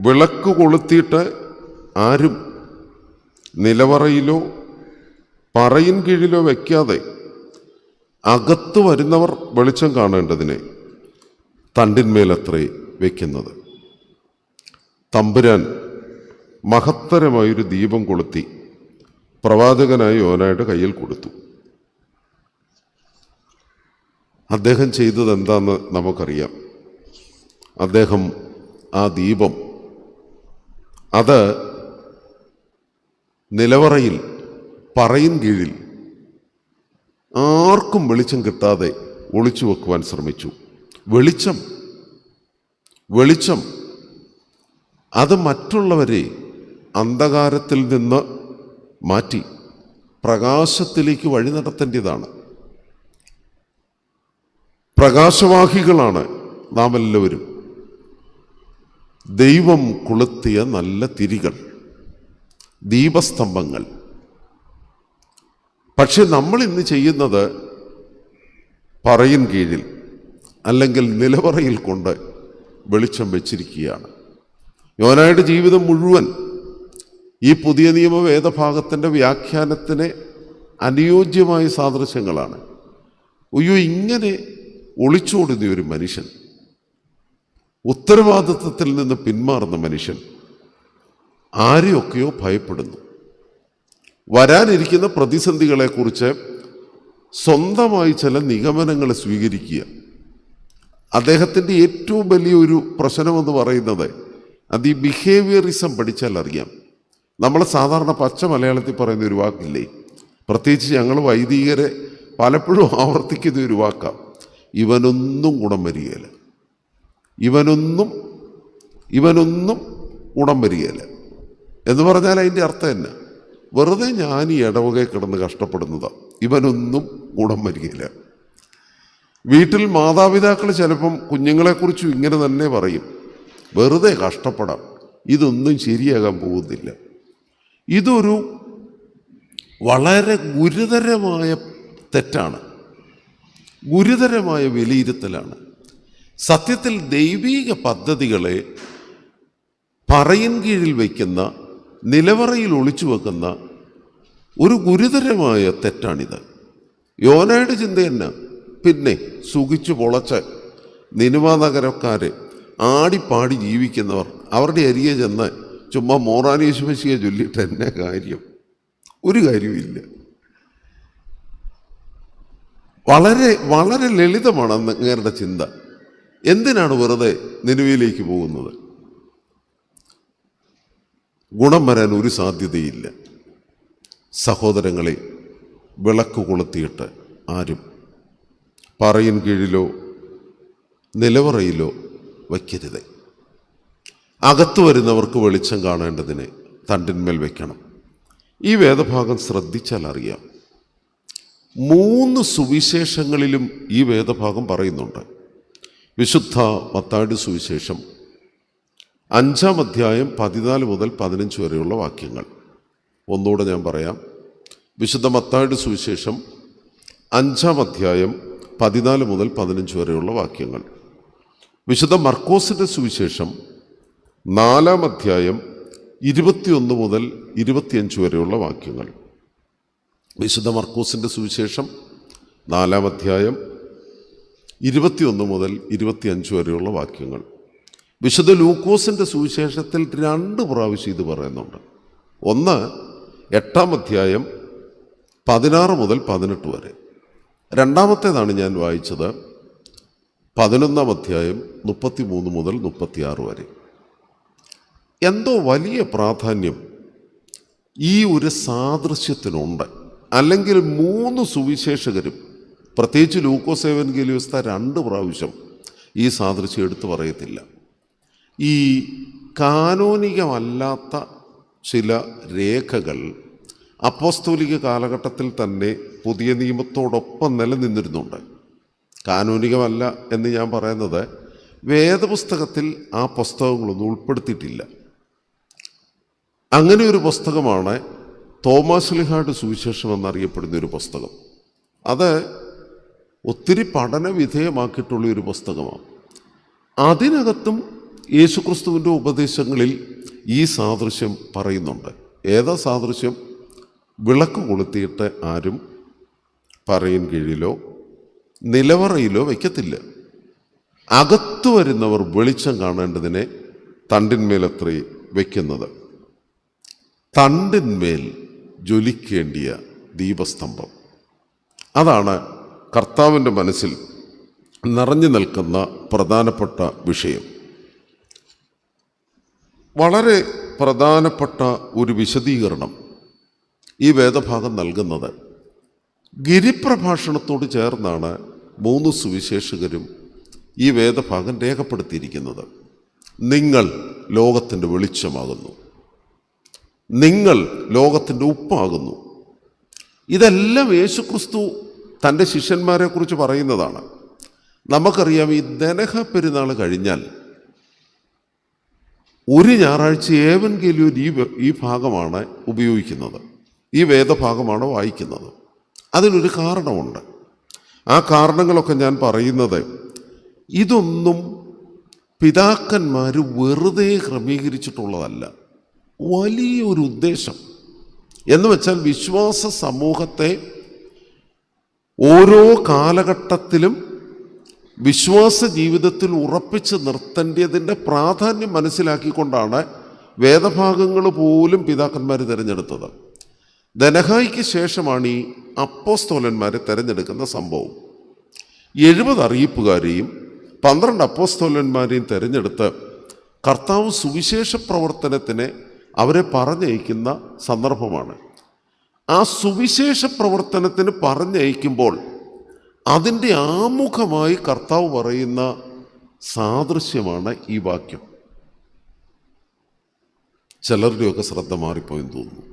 വിളക്ക് കൊളുത്തിയിട്ട് ആരും നിലവറയിലോ പറയിൻ കീഴിലോ വയ്ക്കാതെ അകത്ത് വരുന്നവർ വെളിച്ചം കാണേണ്ടതിനെ തണ്ടിന്മേലത്രേ വയ്ക്കുന്നത്. തമ്പുരാൻ മഹത്തരമായൊരു ദീപം കൊളുത്തി പ്രവാചകനായ യോനായുടെ കയ്യിൽ കൊടുത്തു. അദ്ദേഹം ചെയ്തത് എന്താണെന്ന് നമുക്കറിയാം. അദ്ദേഹം ആ ദീപം അത് നിലവറയിൽ പറയിൻ കീഴിൽ ആർക്കും വെളിച്ചം കിട്ടാതെ ഒളിച്ചു വെക്കുവാൻ ശ്രമിച്ചു. വെളിച്ചം അത് മറ്റുള്ളവരെ അന്ധകാരത്തിൽ നിന്ന് മാറ്റി പ്രകാശത്തിലേക്ക് വഴി നടത്തേണ്ടതാണ്. പ്രകാശവാഹികളാണ് നാം എല്ലാവരും. ദൈവം കൊളുത്തിയ നല്ല തിരികൾ, ദീപസ്തംഭങ്ങൾ. പക്ഷെ നമ്മൾ ഇന്ന് ചെയ്യുന്നത് പറയിൻ കീഴിൽ അല്ലെങ്കിൽ നിലവറയിൽ കൊണ്ട് വെളിച്ചം വെച്ചിരിക്കുകയാണ്. യോനായുടെ ജീവിതം മുഴുവൻ ഈ പുതിയ നിയമ വേദഭാഗത്തിൻ്റെ വ്യാഖ്യാനത്തിന് അനുയോജ്യമായ സാദൃശ്യങ്ങളാണ്. ഇങ്ങനെ ഒളിച്ചോടുന്ന ഒരു മനുഷ്യൻ, ഉത്തരവാദിത്വത്തിൽ നിന്ന് പിന്മാറുന്ന മനുഷ്യൻ ആരെയൊക്കെയോ ഭയപ്പെടുന്നു. വരാനിരിക്കുന്ന പ്രതിസന്ധികളെക്കുറിച്ച് സ്വന്തമായി ചില നിഗമനങ്ങൾ സ്വീകരിക്കുക. അദ്ദേഹത്തിൻ്റെ ഏറ്റവും വലിയൊരു പ്രശ്നമെന്ന് പറയുന്നത് അത് ഈ ബിഹേവിയറിസം പഠിച്ചാൽ അറിയാം. നമ്മൾ സാധാരണ പച്ച മലയാളത്തിൽ പറയുന്ന ഒരു വാക്കില്ലേ, പ്രത്യേകിച്ച് ഞങ്ങൾ വൈദികരെ പലപ്പോഴും ആവർത്തിക്കുന്ന ഒരു വാക്കാണ്, ഇവനൊന്നും ഗുണം വരികയില്ല, ഇവനൊന്നും ഗുണം വരികയില്ല എന്ന് പറഞ്ഞാൽ അതിൻ്റെ അർത്ഥം തന്നെ വെറുതെ ഞാൻ ഈ ഇടവകയിൽ കിടന്ന് കഷ്ടപ്പെടുന്നതാണ്, ഇവനൊന്നും ഗുണം വരികയില്ല. വീട്ടിൽ മാതാപിതാക്കൾ ചിലപ്പം കുഞ്ഞുങ്ങളെക്കുറിച്ചും ഇങ്ങനെ തന്നെ പറയും, വെറുതെ കഷ്ടപ്പെടാം, ഇതൊന്നും ശരിയാകാൻ പോകുന്നില്ല. ഇതൊരു വളരെ ഗുരുതരമായ തെറ്റാണ്, ഗുരുതരമായ വിലയിരുത്തലാണ്. സത്യത്തിൽ ദൈവീക പദ്ധതികളെ പറയിൻ കീഴിൽ വയ്ക്കുന്ന, നിലവറയിൽ ഒളിച്ചു വെക്കുന്ന ഒരു ഗുരുതരമായ തെറ്റാണിത്. യോനായുടെ ചിന്ത തന്നെ പിന്നെ സുഖിച്ചു പൊളച്ച് നിനിവ നഗരക്കാർ ആടിപ്പാടി ജീവിക്കുന്നവർ അവരുടെ അരികെ ചെന്ന് ചുമ്മാ മോറാനീശ്വസിയെ ചൊല്ലിയിട്ട് എന്നെ കാര്യം, ഒരു കാര്യമില്ല. വളരെ വളരെ ലളിതമാണ് അങ്ങേരുടെ ചിന്ത. എന്തിനാണ് വെറുതെ നിനിവയിലേക്ക് പോകുന്നത്? ഗുണം വരാൻ ഒരു സാധ്യതയില്ല. സഹോദരങ്ങളെ, വിളക്ക് കൊളുത്തിയിട്ട് ആരും പറയിൻ കീഴിലോ നിലവറയിലോ വയ്ക്കരുത്. അകത്തു വരുന്നവർക്ക് വെളിച്ചം കാണേണ്ടതിനെ തണ്ടിന്മേൽ വയ്ക്കണം. ഈ വേദഭാഗം ശ്രദ്ധിച്ചാൽ അറിയാം, 3 സുവിശേഷങ്ങളിലും ഈ വേദഭാഗം പറയുന്നുണ്ട്. വിശുദ്ധ മത്തായിയുടെ സുവിശേഷം 5-ാം അധ്യായം 14 മുതൽ 15 വരെയുള്ള വാക്യങ്ങൾ ഒന്നുകൂടെ ഞാൻ പറയാം. വിശുദ്ധ മത്തായിയുടെ സുവിശേഷം 5-ാം അധ്യായം 14 മുതൽ 15 വരെയുള്ള വാക്യങ്ങൾ. വിശുദ്ധ മർക്കോസിൻ്റെ സുവിശേഷം 4-ാം അധ്യായം 21 മുതൽ 25 വരെയുള്ള വാക്യങ്ങൾ. വിശുദ്ധ മർക്കോസിൻ്റെ സുവിശേഷം 4-ാം അധ്യായം 21 മുതൽ 25 വരെയുള്ള വാക്യങ്ങൾ. വിശുദ്ധ ലൂക്കോസിൻ്റെ സുവിശേഷത്തിൽ 2 പ്രാവശ്യം ഇത് പറയുന്നുണ്ട്. ഒന്ന് 8-ാം അധ്യായം 16 മുതൽ 18 വരെ. രണ്ടാമത്തേതാണ് ഞാൻ വായിച്ചത് 11-ാം അധ്യായം 33 മുതൽ 36 വരെ. എന്തോ വലിയ പ്രാധാന്യം ഈ ഒരു സാദൃശ്യത്തിനുണ്ട്. അല്ലെങ്കിൽ 3 സുവിശേഷകരും, പ്രത്യേകിച്ച് ലൂക്കോസ് എവൻഗേലിയോസ് 2 പ്രാവശ്യം ഈ സാദൃശ്യം എടുത്തു പറയത്തില്ല. ഈ കാനോനികമല്ലാത്ത ചില രേഖകൾ അപ്പോസ്തോലിക കാലഘട്ടത്തിൽ തന്നെ പുതിയ നിയമത്തോടൊപ്പം നിലനിന്നിരുന്നുണ്ട്. കാനോനികമല്ല എന്ന് ഞാൻ പറയുന്നത് വേദപുസ്തകത്തിൽ ആ പുസ്തകങ്ങളൊന്നും ഉൾപ്പെടുത്തിയിട്ടില്ല. അങ്ങനെ ഒരു പുസ്തകമാണ് തോമാ ശ്ലീഹായുടെ സുവിശേഷം എന്നറിയപ്പെടുന്ന ഒരു പുസ്തകം. അത് ഒത്തിരി പഠന വിധേയമാക്കിയിട്ടുള്ള ഒരു പുസ്തകമാണ്. അതിനകത്തും യേശുക്രിസ്തുവിൻ്റെ ഉപദേശങ്ങളിൽ ഈ സാദൃശ്യം പറയുന്നുണ്ട്. ഏതാ സാദൃശ്യം? വിളക്ക് കൊളുത്തിയിട്ട് ആരും പറയിൻ കീഴിലോ നിലവറയിലോ വയ്ക്കത്തില്ല. അകത്തു വരുന്നവർ വെളിച്ചം കാണേണ്ടതിനെ തണ്ടിന്മേലത്രേ വയ്ക്കുന്നത്. തണ്ടിന്മേൽ ജ്വലിക്കേണ്ടിയ ദീപസ്തംഭം, അതാണ് കർത്താവിൻ്റെ മനസ്സിൽ നിറഞ്ഞു നിൽക്കുന്ന പ്രധാനപ്പെട്ട വിഷയം. വളരെ പ്രധാനപ്പെട്ട ഒരു വിശദീകരണം ഈ വേദഭാഗം നൽകുന്നത് ഗിരിപ്രഭാഷണത്തോട് ചേർന്നാണ് 3 സുവിശേഷകരും ഈ വേദഭാഗം രേഖപ്പെടുത്തിയിരിക്കുന്നത്. നിങ്ങൾ ലോകത്തിൻ്റെ വെളിച്ചമാകുന്നു, നിങ്ങൾ ലോകത്തിൻ്റെ ഉപ്പാകുന്നു. ഇതെല്ലാം യേശുക്രിസ്തു തൻ്റെ ശിഷ്യന്മാരെ കുറിച്ച് പറയുന്നതാണ്. നമുക്കറിയാം, ഈ ദനഹ പെരുന്നാൾ കഴിഞ്ഞാൽ ഒരു ഞായറാഴ്ച ഏവൻഗേലിയോൻ ഈ ഭാഗമാണ് ഉപയോഗിക്കുന്നത്, ഈ വേദഭാഗമാണ് വായിക്കുന്നത്. അതിനൊരു കാരണമുണ്ട്. ആ കാരണങ്ങളൊക്കെ ഞാൻ പറയുന്നത് ഇതൊന്നും പിതാക്കന്മാർ വെറുതെ ക്രമീകരിച്ചിട്ടുള്ളതല്ല. വലിയൊരു ഉദ്ദേശം എന്ന് വെച്ചാൽ വിശ്വാസ സമൂഹത്തെ ഓരോ കാലഘട്ടത്തിലും വിശ്വാസ ജീവിതത്തിൽ ഉറപ്പിച്ച് നിർത്തേണ്ടതിൻ്റെ പ്രാധാന്യം മനസ്സിലാക്കിക്കൊണ്ടാണ് വേദഭാഗങ്ങൾ പോലും പിതാക്കന്മാർ തിരഞ്ഞെടുത്തത്. ദനഹായിക്ക് ശേഷമാണ് ഈ അപ്പോസ്തോലന്മാരെ തിരഞ്ഞെടുക്കുന്ന സംഭവം. 70 അറിയിപ്പുകാരെയും 12 അപ്പോസ്തോലന്മാരെയും തിരഞ്ഞെടുത്ത് കർത്താവ് സുവിശേഷ പ്രവർത്തനത്തിന് അവരെ പറഞ്ഞയക്കുന്ന സന്ദർഭമാണ്. ആ സുവിശേഷ പ്രവർത്തനത്തിന് പറഞ്ഞയക്കുമ്പോൾ അതിൻ്റെ ആമുഖമായി കർത്താവ് പറയുന്ന സാദൃശ്യമാണ് ഈ വാക്യം. ചിലരുടെയൊക്കെ ശ്രദ്ധ മാറിപ്പോയെന്ന് തോന്നുന്നു.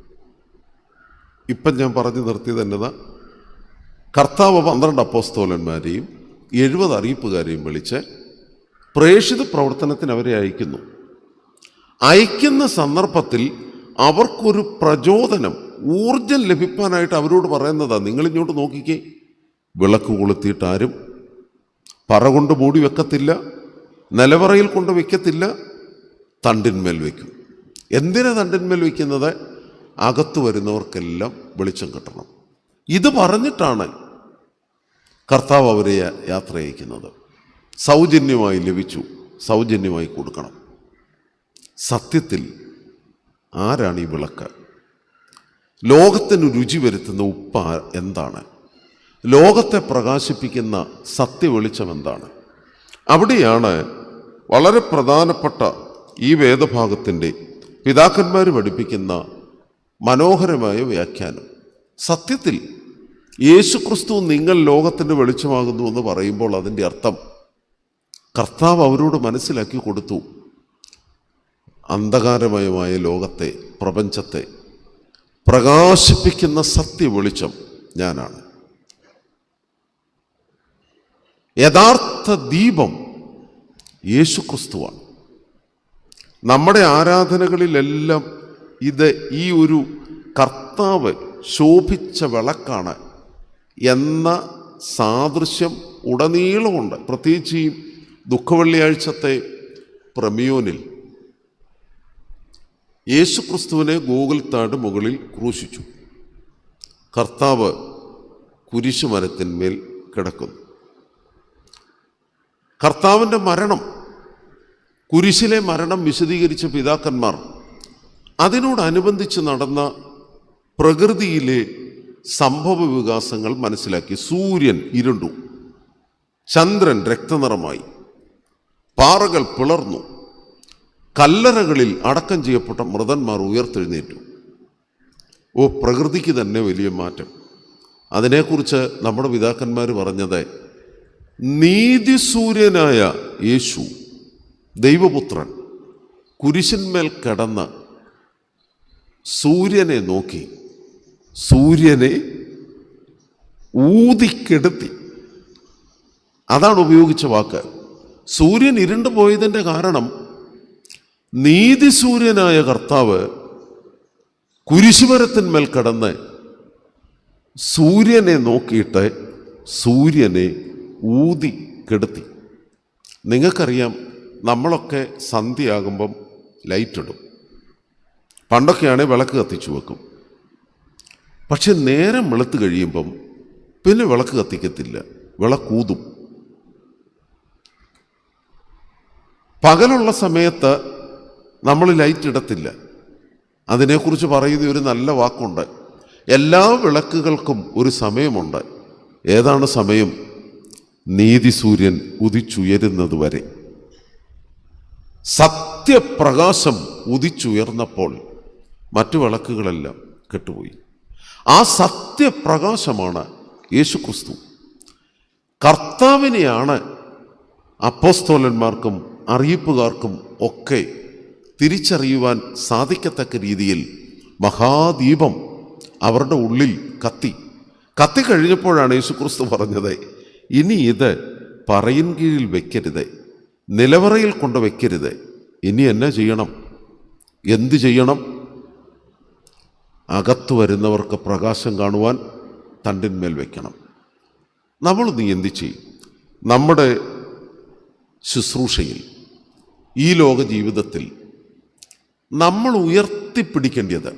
ഇപ്പം ഞാൻ പറഞ്ഞു നിർത്തിയത് എന്നതാ, കർത്താവ് 12 അപ്പോസ്തോലന്മാരെയും 70 അറിയിപ്പുകാരെയും വിളിച്ച് പ്രേക്ഷിത പ്രവർത്തനത്തിന് അവരെ അയക്കുന്നു. അയക്കുന്ന സന്ദർഭത്തിൽ അവർക്കൊരു പ്രചോദനം, ഊർജം ലഭിക്കാനായിട്ട് അവരോട് പറയുന്നതാണ്, നിങ്ങളിങ്ങോട്ട് നോക്കിക്കേ, വിളക്ക് കൊളുത്തിയിട്ട് ആരും പറ കൊണ്ട് മൂടി വെക്കത്തില്ല, നിലവറയിൽ കൊണ്ട് വെക്കത്തില്ല, തണ്ടിന്മേൽ വയ്ക്കും. എന്തിനാ തണ്ടിന്മേൽ വയ്ക്കുന്നത്? അകത്തു വരുന്നവർക്കെല്ലാം വെളിച്ചം കിട്ടണം. ഇത് പറഞ്ഞിട്ടാണ് കർത്താവ് അവരെ യാത്ര അയക്കുന്നത്. സൗജന്യമായി ലഭിച്ചു, സൗജന്യമായി കൊടുക്കണം. സത്യത്തിൽ ആരാണ് ഈ വിളക്ക്? ലോകത്തിന് രുചി വരുത്തുന്ന ഉപ്പ് എന്താണ്? ലോകത്തെ പ്രകാശിപ്പിക്കുന്ന സത്യവെളിച്ചം എന്താണ്? അവിടെയാണ് വളരെ പ്രധാനപ്പെട്ട ഈ വേദഭാഗത്തിൻ്റെ പിതാക്കന്മാർ പഠിപ്പിക്കുന്ന മനോഹരമായ വ്യാഖ്യാനം. സത്യത്തിൽ യേശുക്രിസ്തു നിങ്ങൾ ലോകത്തിൻ്റെ വെളിച്ചമാകുന്നു എന്ന് പറയുമ്പോൾ അതിൻ്റെ അർത്ഥം കർത്താവ് അവരോട് മനസ്സിലാക്കി കൊടുത്തു, അന്ധകാരമയമായ ലോകത്തെ, പ്രപഞ്ചത്തെ പ്രകാശിപ്പിക്കുന്ന സത്യവെളിച്ചം ഞാനാണ്. യഥാർത്ഥ ദീപം യേശുക്രിസ്തുവാണ്. നമ്മുടെ ആരാധനകളിലെല്ലാം ഈ ഒരു കർത്താവ് ശോഭിച്ച വിളക്കാണ് എന്ന സാദൃശ്യം ഉടനീളമുണ്ട്. പ്രത്യേകിച്ച് ഈ ദുഃഖവെള്ളിയാഴ്ചത്തെ പ്രമിയോനിൽ യേശുക്രിസ്തുവിനെ ഗോകുൽത്താട് മുകളിൽ ക്രൂശിച്ചു. കർത്താവ് കുരിശുമരത്തിന്മേൽ കിടക്കുന്നു. കർത്താവിൻ്റെ മരണം, കുരിശിലെ മരണം വിശദീകരിച്ച പിതാക്കന്മാർ അതിനോടനുബന്ധിച്ച് നടന്ന പ്രകൃതിയിലെ സംഭവ വികാസങ്ങൾ മനസ്സിലാക്കി. സൂര്യൻ ഇരുണ്ടു, ചന്ദ്രൻ രക്തനിറമായി, പാറകൾ പിളർന്നു, കല്ലറകളിൽ അടക്കം ചെയ്യപ്പെട്ട മൃതന്മാർ ഉയർത്തെഴുന്നേറ്റു. പ്രകൃതിക്ക് തന്നെ വലിയ മാറ്റം. അതിനെക്കുറിച്ച് നമ്മുടെ പിതാക്കന്മാർ പറഞ്ഞത്, നീതിസൂര്യനായ യേശു ദൈവപുത്രൻ കുരിശന്മേൽ കിടന്ന് സൂര്യനെ നോക്കി, സൂര്യനെ ഊതിക്കെടുത്തി. അതാണ് ഉപയോഗിച്ച വാക്ക്. സൂര്യൻ ഇരുണ്ടു പോയതിൻ്റെ കാരണം നീതിസൂര്യനായ കർത്താവ് കുരിശുമരത്തിന്മേൽ കിടന്ന് സൂര്യനെ നോക്കിയിട്ട് സൂര്യനെ ഊതി കെടുത്തി. നിങ്ങൾക്കറിയാം, നമ്മളൊക്കെ സന്ധ്യയാകുമ്പം ലൈറ്റ് ഇടും. പണ്ടൊക്കെയാണെങ്കിൽ വിളക്ക് കത്തിച്ചു വെക്കും. പക്ഷെ നേരം വെളുത്ത് കഴിയുമ്പം പിന്നെ വിളക്ക് കത്തിക്കത്തില്ല, വിളക്കൂതും. പകലുള്ള സമയത്ത് നമ്മൾ ലൈറ്റ് ഇടത്തില്ല. അതിനെക്കുറിച്ച് പറയുന്ന ഒരു നല്ല വാക്കുണ്ട്, എല്ലാ വിളക്കുകൾക്കും ഒരു സമയമുണ്ട്. ഏതാണ് സമയം? നീതി സൂര്യൻ ഉദിച്ചുയരുന്നത് വരെ. സത്യപ്രകാശം ഉദിച്ചുയർന്നപ്പോൾ മറ്റു വിളക്കുകളെല്ലാം കെട്ടുപോയി. ആ സത്യപ്രകാശമാണ് യേശുക്രിസ്തു. കർത്താവിനെയാണ് അപ്പോസ്തലന്മാർക്കും അറിയിപ്പുകാർക്കും ഒക്കെ തിരിച്ചറിയുവാൻ സാധിക്കത്തക്ക രീതിയിൽ മഹാദീപം അവരുടെ ഉള്ളിൽ കത്തിക്കഴിഞ്ഞപ്പോഴാണ് യേശുക്രിസ്തു പറഞ്ഞത്, ഇനി ഇത് പറയിൻ കീഴിൽ വയ്ക്കരുത്, നിലവറയിൽ കൊണ്ട് വയ്ക്കരുത്. ഇനി എന്നാ ചെയ്യണം? എന്ത് ചെയ്യണം? അകത്തു വരുന്നവർക്ക് പ്രകാശം കാണുവാൻ തണ്ടിന്മേൽ വയ്ക്കണം. നമ്മളൊന്ന് എന്ത് ചെയ്യും? നമ്മുടെ ശുശ്രൂഷയിൽ, ഈ ലോക ജീവിതത്തിൽ നമ്മൾ ഉയർത്തിപ്പിടിക്കേണ്ടത്,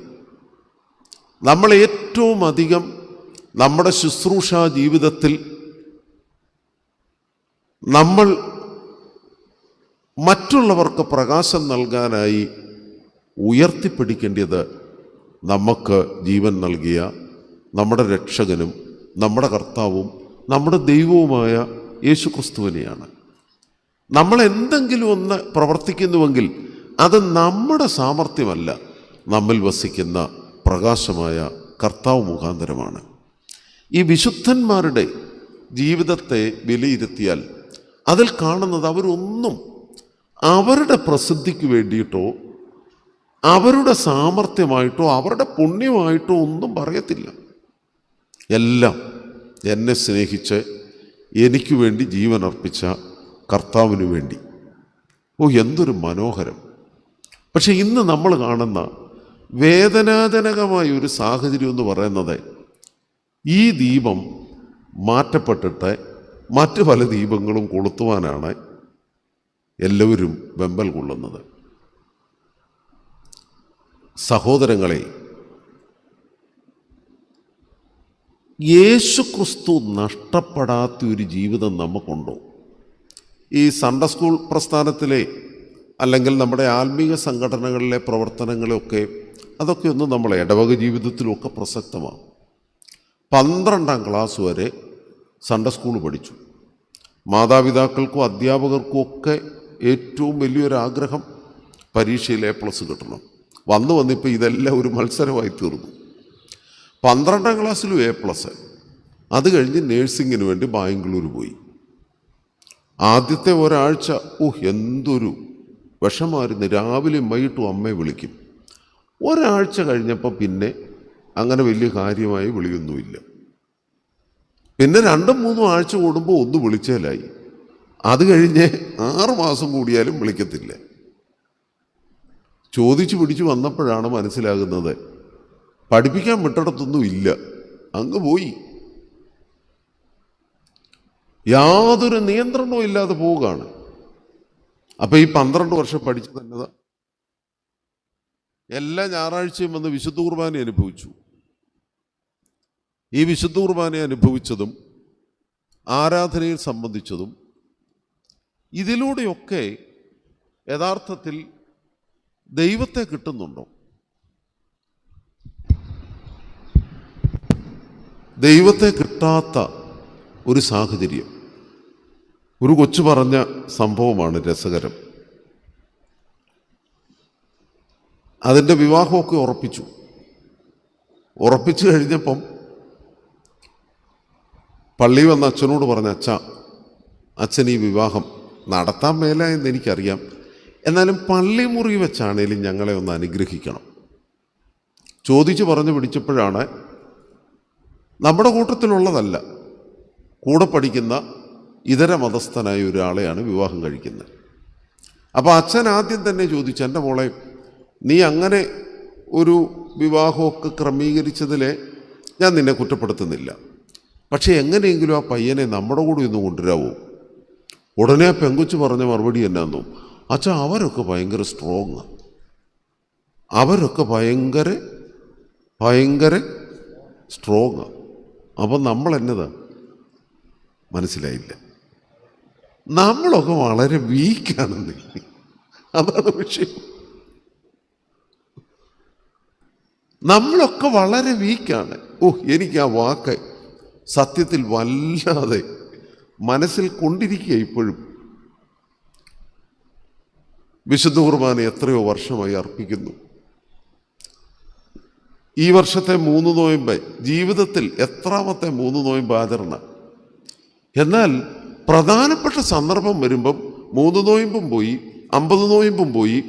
നമ്മൾ ഏറ്റവും അധികം നമ്മുടെ ശുശ്രൂഷാ ജീവിതത്തിൽ നമ്മൾ മറ്റുള്ളവർക്ക് പ്രകാശം നൽകാനായി ഉയർത്തിപ്പിടിക്കേണ്ടത് നമുക്ക് ജീവൻ നൽകിയ നമ്മുടെ രക്ഷകനും നമ്മുടെ കർത്താവും നമ്മുടെ ദൈവവുമായ യേശുക്രിസ്തുവിനെയാണ്. നമ്മൾ എന്തെങ്കിലും ഒന്ന് പ്രവർത്തിക്കുന്നുവെങ്കിൽ അത് നമ്മുടെ സാമർഥ്യമല്ല, നമ്മിൽ വസിക്കുന്ന പ്രകാശമായ കർത്താവ് മുഖാന്തരമാണ്. ഈ വിശുദ്ധന്മാരുടെ ജീവിതത്തെ വിലയിരുത്തിയാൽ അതിൽ കാണുന്നത് അവരൊന്നും അവരുടെ പ്രസിദ്ധിക്ക് വേണ്ടിയിട്ടോ അവരുടെ സാമർഥ്യമായിട്ടോ അവരുടെ പുണ്യമായിട്ടോ ഒന്നും പറയത്തില്ല. എല്ലാം എന്നെ സ്നേഹിച്ച് എനിക്ക് വേണ്ടി ജീവൻ അർപ്പിച്ച കർത്താവിന് വേണ്ടി. എന്തൊരു മനോഹരം! പക്ഷെ ഇന്ന് നമ്മൾ കാണുന്ന വേദനാജനകമായ ഒരു സാഹചര്യം എന്ന് പറയുന്നത്, ഈ ദീപം മാറ്റപ്പെട്ടിട്ട് മറ്റു പല ദീപങ്ങളും കൊളുത്തുവാനാണ് എല്ലാവരും വെമ്പൽ കൊള്ളുന്നത്. സഹോദരങ്ങളെ, യേശുക്രിസ്തു നഷ്ടപ്പെടാത്ത ഒരു ജീവിതം നമുക്കുണ്ടോ? ഈ സൺഡേ സ്കൂൾ പ്രസ്ഥാനത്തിലെ അല്ലെങ്കിൽ നമ്മുടെ ആത്മീയ സംഘടനകളിലെ പ്രവർത്തനങ്ങളൊക്കെ, അതൊക്കെ ഒന്ന് നമ്മളെ ഇടവക ജീവിതത്തിലൊക്കെ പ്രസക്തമാണ്. 12ാം ക്ലാസ് വരെ സൺഡേ സ്കൂൾ പഠിച്ചു. മാതാപിതാക്കൾക്കും അധ്യാപകർക്കും ഒക്കെ ഏറ്റവും വലിയൊരാഗ്രഹം പരീക്ഷയിൽ A+ കിട്ടണം. വന്നിപ്പോൾ ഇതെല്ലാം ഒരു മത്സരമായി തീർന്നു. 12ാം ക്ലാസ്സിലും A+. അത് കഴിഞ്ഞ് നേഴ്സിങ്ങിന് വേണ്ടി ബാംഗ്ലൂർ പോയി. ആദ്യത്തെ ഒരാഴ്ച എന്തൊരു വിഷമായിരുന്നു. രാവിലെ വൈകിട്ടും അമ്മയെ വിളിക്കും. ഒരാഴ്ച കഴിഞ്ഞപ്പോൾ പിന്നെ അങ്ങനെ വലിയ കാര്യമായി വിളിയൊന്നുമില്ല. പിന്നെ 2-3 ആഴ്ച കൂടുമ്പോൾ ഒന്ന് വിളിച്ചാലായി. അത് കഴിഞ്ഞ് 6 മാസം കൂടിയാലും വിളിക്കത്തില്ല. ചോദിച്ചു പിടിച്ചു വന്നപ്പോഴാണ് മനസ്സിലാകുന്നത് പഠിപ്പിക്കാൻ വിട്ടിടത്തൊന്നും ഇല്ല, അങ്ങ് പോയി. യാതൊരു നിയന്ത്രണവും ഇല്ലാതെ പോവുകയാണ്. അപ്പം ഈ 12 വർഷം പഠിച്ചു തന്നതാ. എല്ലാ ഞായറാഴ്ചയും വന്ന് വിശുദ്ധ കുർബാന അനുഭവിച്ചു. ഈ വിശുദ്ധ കുർബാന അനുഭവിച്ചതും ആരാധനയിൽ സംബന്ധിച്ചതും ഇതിലൂടെയൊക്കെ യഥാർത്ഥത്തിൽ ദൈവത്തെ കിട്ടുന്നുണ്ടോ? ദൈവത്തെ കിട്ടാത്ത ഒരു സാഹചര്യം. ഒരു കൊച്ചു പറഞ്ഞ സംഭവമാണ് രസകരം. അതിൻ്റെ വിവാഹമൊക്കെ ഉറപ്പിച്ചു കഴിഞ്ഞപ്പം പള്ളി വന്ന അച്ഛനോട് പറഞ്ഞ, അച്ഛൻ ഈ വിവാഹം നടത്താൻ മേല എന്ന് എനിക്കറിയാം, എന്നാലും പള്ളി മുറി വെച്ചാണേലും ഞങ്ങളെ ഒന്ന് അനുഗ്രഹിക്കണം. ചോദിച്ചു പറഞ്ഞു പിടിച്ചപ്പോഴാണ്, നമ്മുടെ കൂട്ടത്തിലുള്ളതല്ല, കൂടെ പഠിക്കുന്ന ഇതര മതസ്ഥനായ ഒരാളെയാണ് വിവാഹം കഴിക്കുന്നത്. അപ്പോൾ അച്ഛൻ ആദ്യം തന്നെ ചോദിച്ചു, എൻ്റെ മോളെ, നീ അങ്ങനെ ഒരു വിവാഹമൊക്കെ ക്രമീകരിച്ചതിൽ ഞാൻ നിന്നെ കുറ്റപ്പെടുത്തുന്നില്ല, പക്ഷേ എങ്ങനെയെങ്കിലും ആ പയ്യനെ നമ്മുടെ കൂടെ ഒന്ന് കൊണ്ടുവരാവോ? ഉടനെ ആ പെങ്കൊച്ചു പറഞ്ഞ മറുപടി എന്നാന്നു, അച്ഛാ അവരൊക്കെ ഭയങ്കര സ്ട്രോങ്, അവരൊക്കെ ഭയങ്കര സ്ട്രോങ്. അപ്പം നമ്മൾ എന്നതാ മനസ്സിലായില്ല, നമ്മളൊക്കെ വളരെ വീക്കാണെന്ന്. അതാണ് വിഷയം. നമ്മളൊക്കെ വളരെ വീക്കാണ്. എനിക്ക് ആ വാക്ക് സത്യത്തിൽ വല്ലാതെ മനസ്സിൽ കൊണ്ടിരിക്കുക ഇപ്പോഴും. വിശുദ്ധ കുർബാന എത്രയോ വർഷമായി അർപ്പിക്കുന്നു. ഈ വർഷത്തെ 3 നോയമ്പ് ജീവിതത്തിൽ എത്രാമത്തെ 3 നോയമ്പ് ആചരണ. എന്നാൽ പ്രധാനപ്പെട്ട സന്ദർഭം വരുമ്പം 3 നോയമ്പും പോയി, 50 നോയമ്പും പോയി,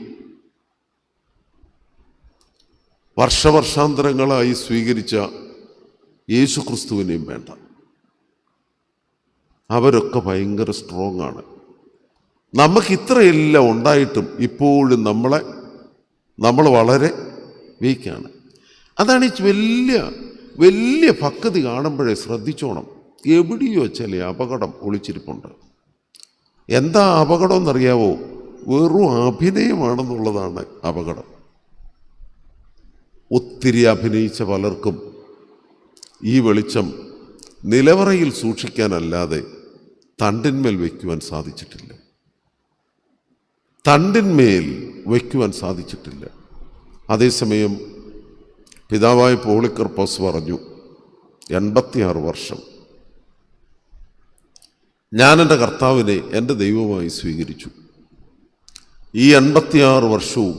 വർഷാന്തരങ്ങളായി സ്വീകരിച്ച യേശു ക്രിസ്തുവിനെയും വേണ്ട. അവരൊക്കെ ഭയങ്കര സ്ട്രോങ് ആണ്. നമുക്ക് ഇത്രയെല്ലാം ഉണ്ടായിട്ടും ഇപ്പോഴും നമ്മൾ വളരെ വീക്കാണ്. അതാണ് ഈ വലിയ ഭക്തി കാണുമ്പോഴേ ശ്രദ്ധിച്ചോണം. എവിടെയോ ചില അപകടം ഒളിച്ചിരിപ്പുണ്ട്. എന്താ അപകടം എന്നറിയാവോ? വെറും അഭിനയമാണെന്നുള്ളതാണ് അപകടം. ഒത്തിരി അഭിനയിച്ച പലർക്കും ഈ വെളിച്ചം നിലവറയിൽ സൂക്ഷിക്കാനല്ലാതെ തണ്ടിന്മേൽ വയ്ക്കുവാൻ സാധിച്ചിട്ടില്ല. അതേസമയം പിതാവായ പോളിക്കർപ്പോസ് പറഞ്ഞു, 86 വർഷം ഞാൻ എൻ്റെ കർത്താവിനെ എൻ്റെ ദൈവമായി സ്വീകരിച്ചു. ഈ 86 വർഷവും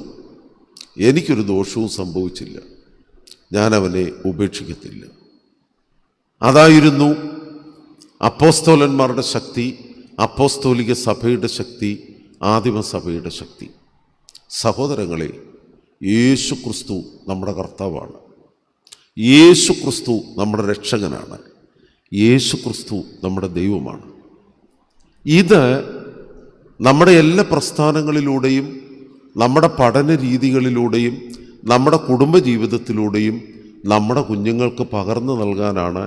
എനിക്കൊരു ദോഷവും സംഭവിച്ചില്ല. ഞാൻ അവനെ ഉപേക്ഷിക്കത്തില്ല. അതായിരുന്നു അപ്പോസ്തോലന്മാരുടെ ശക്തി, അപ്പോസ്തോലിക സഭയുടെ ശക്തി, ആദിമസഭയുടെ ശക്തി. സഹോദരങ്ങളെ, യേശു ക്രിസ്തു നമ്മുടെ കർത്താവാണ്. യേശു ക്രിസ്തു നമ്മുടെ രക്ഷകനാണ്. യേശു ക്രിസ്തു നമ്മുടെ ദൈവമാണ്. ഇത് നമ്മുടെ എല്ലാ പ്രസ്ഥാനങ്ങളിലൂടെയും, നമ്മുടെ പഠന രീതികളിലൂടെയും, നമ്മുടെ കുടുംബജീവിതത്തിലൂടെയും നമ്മുടെ കുഞ്ഞുങ്ങൾക്ക് പകർന്നു നൽകാനാണ്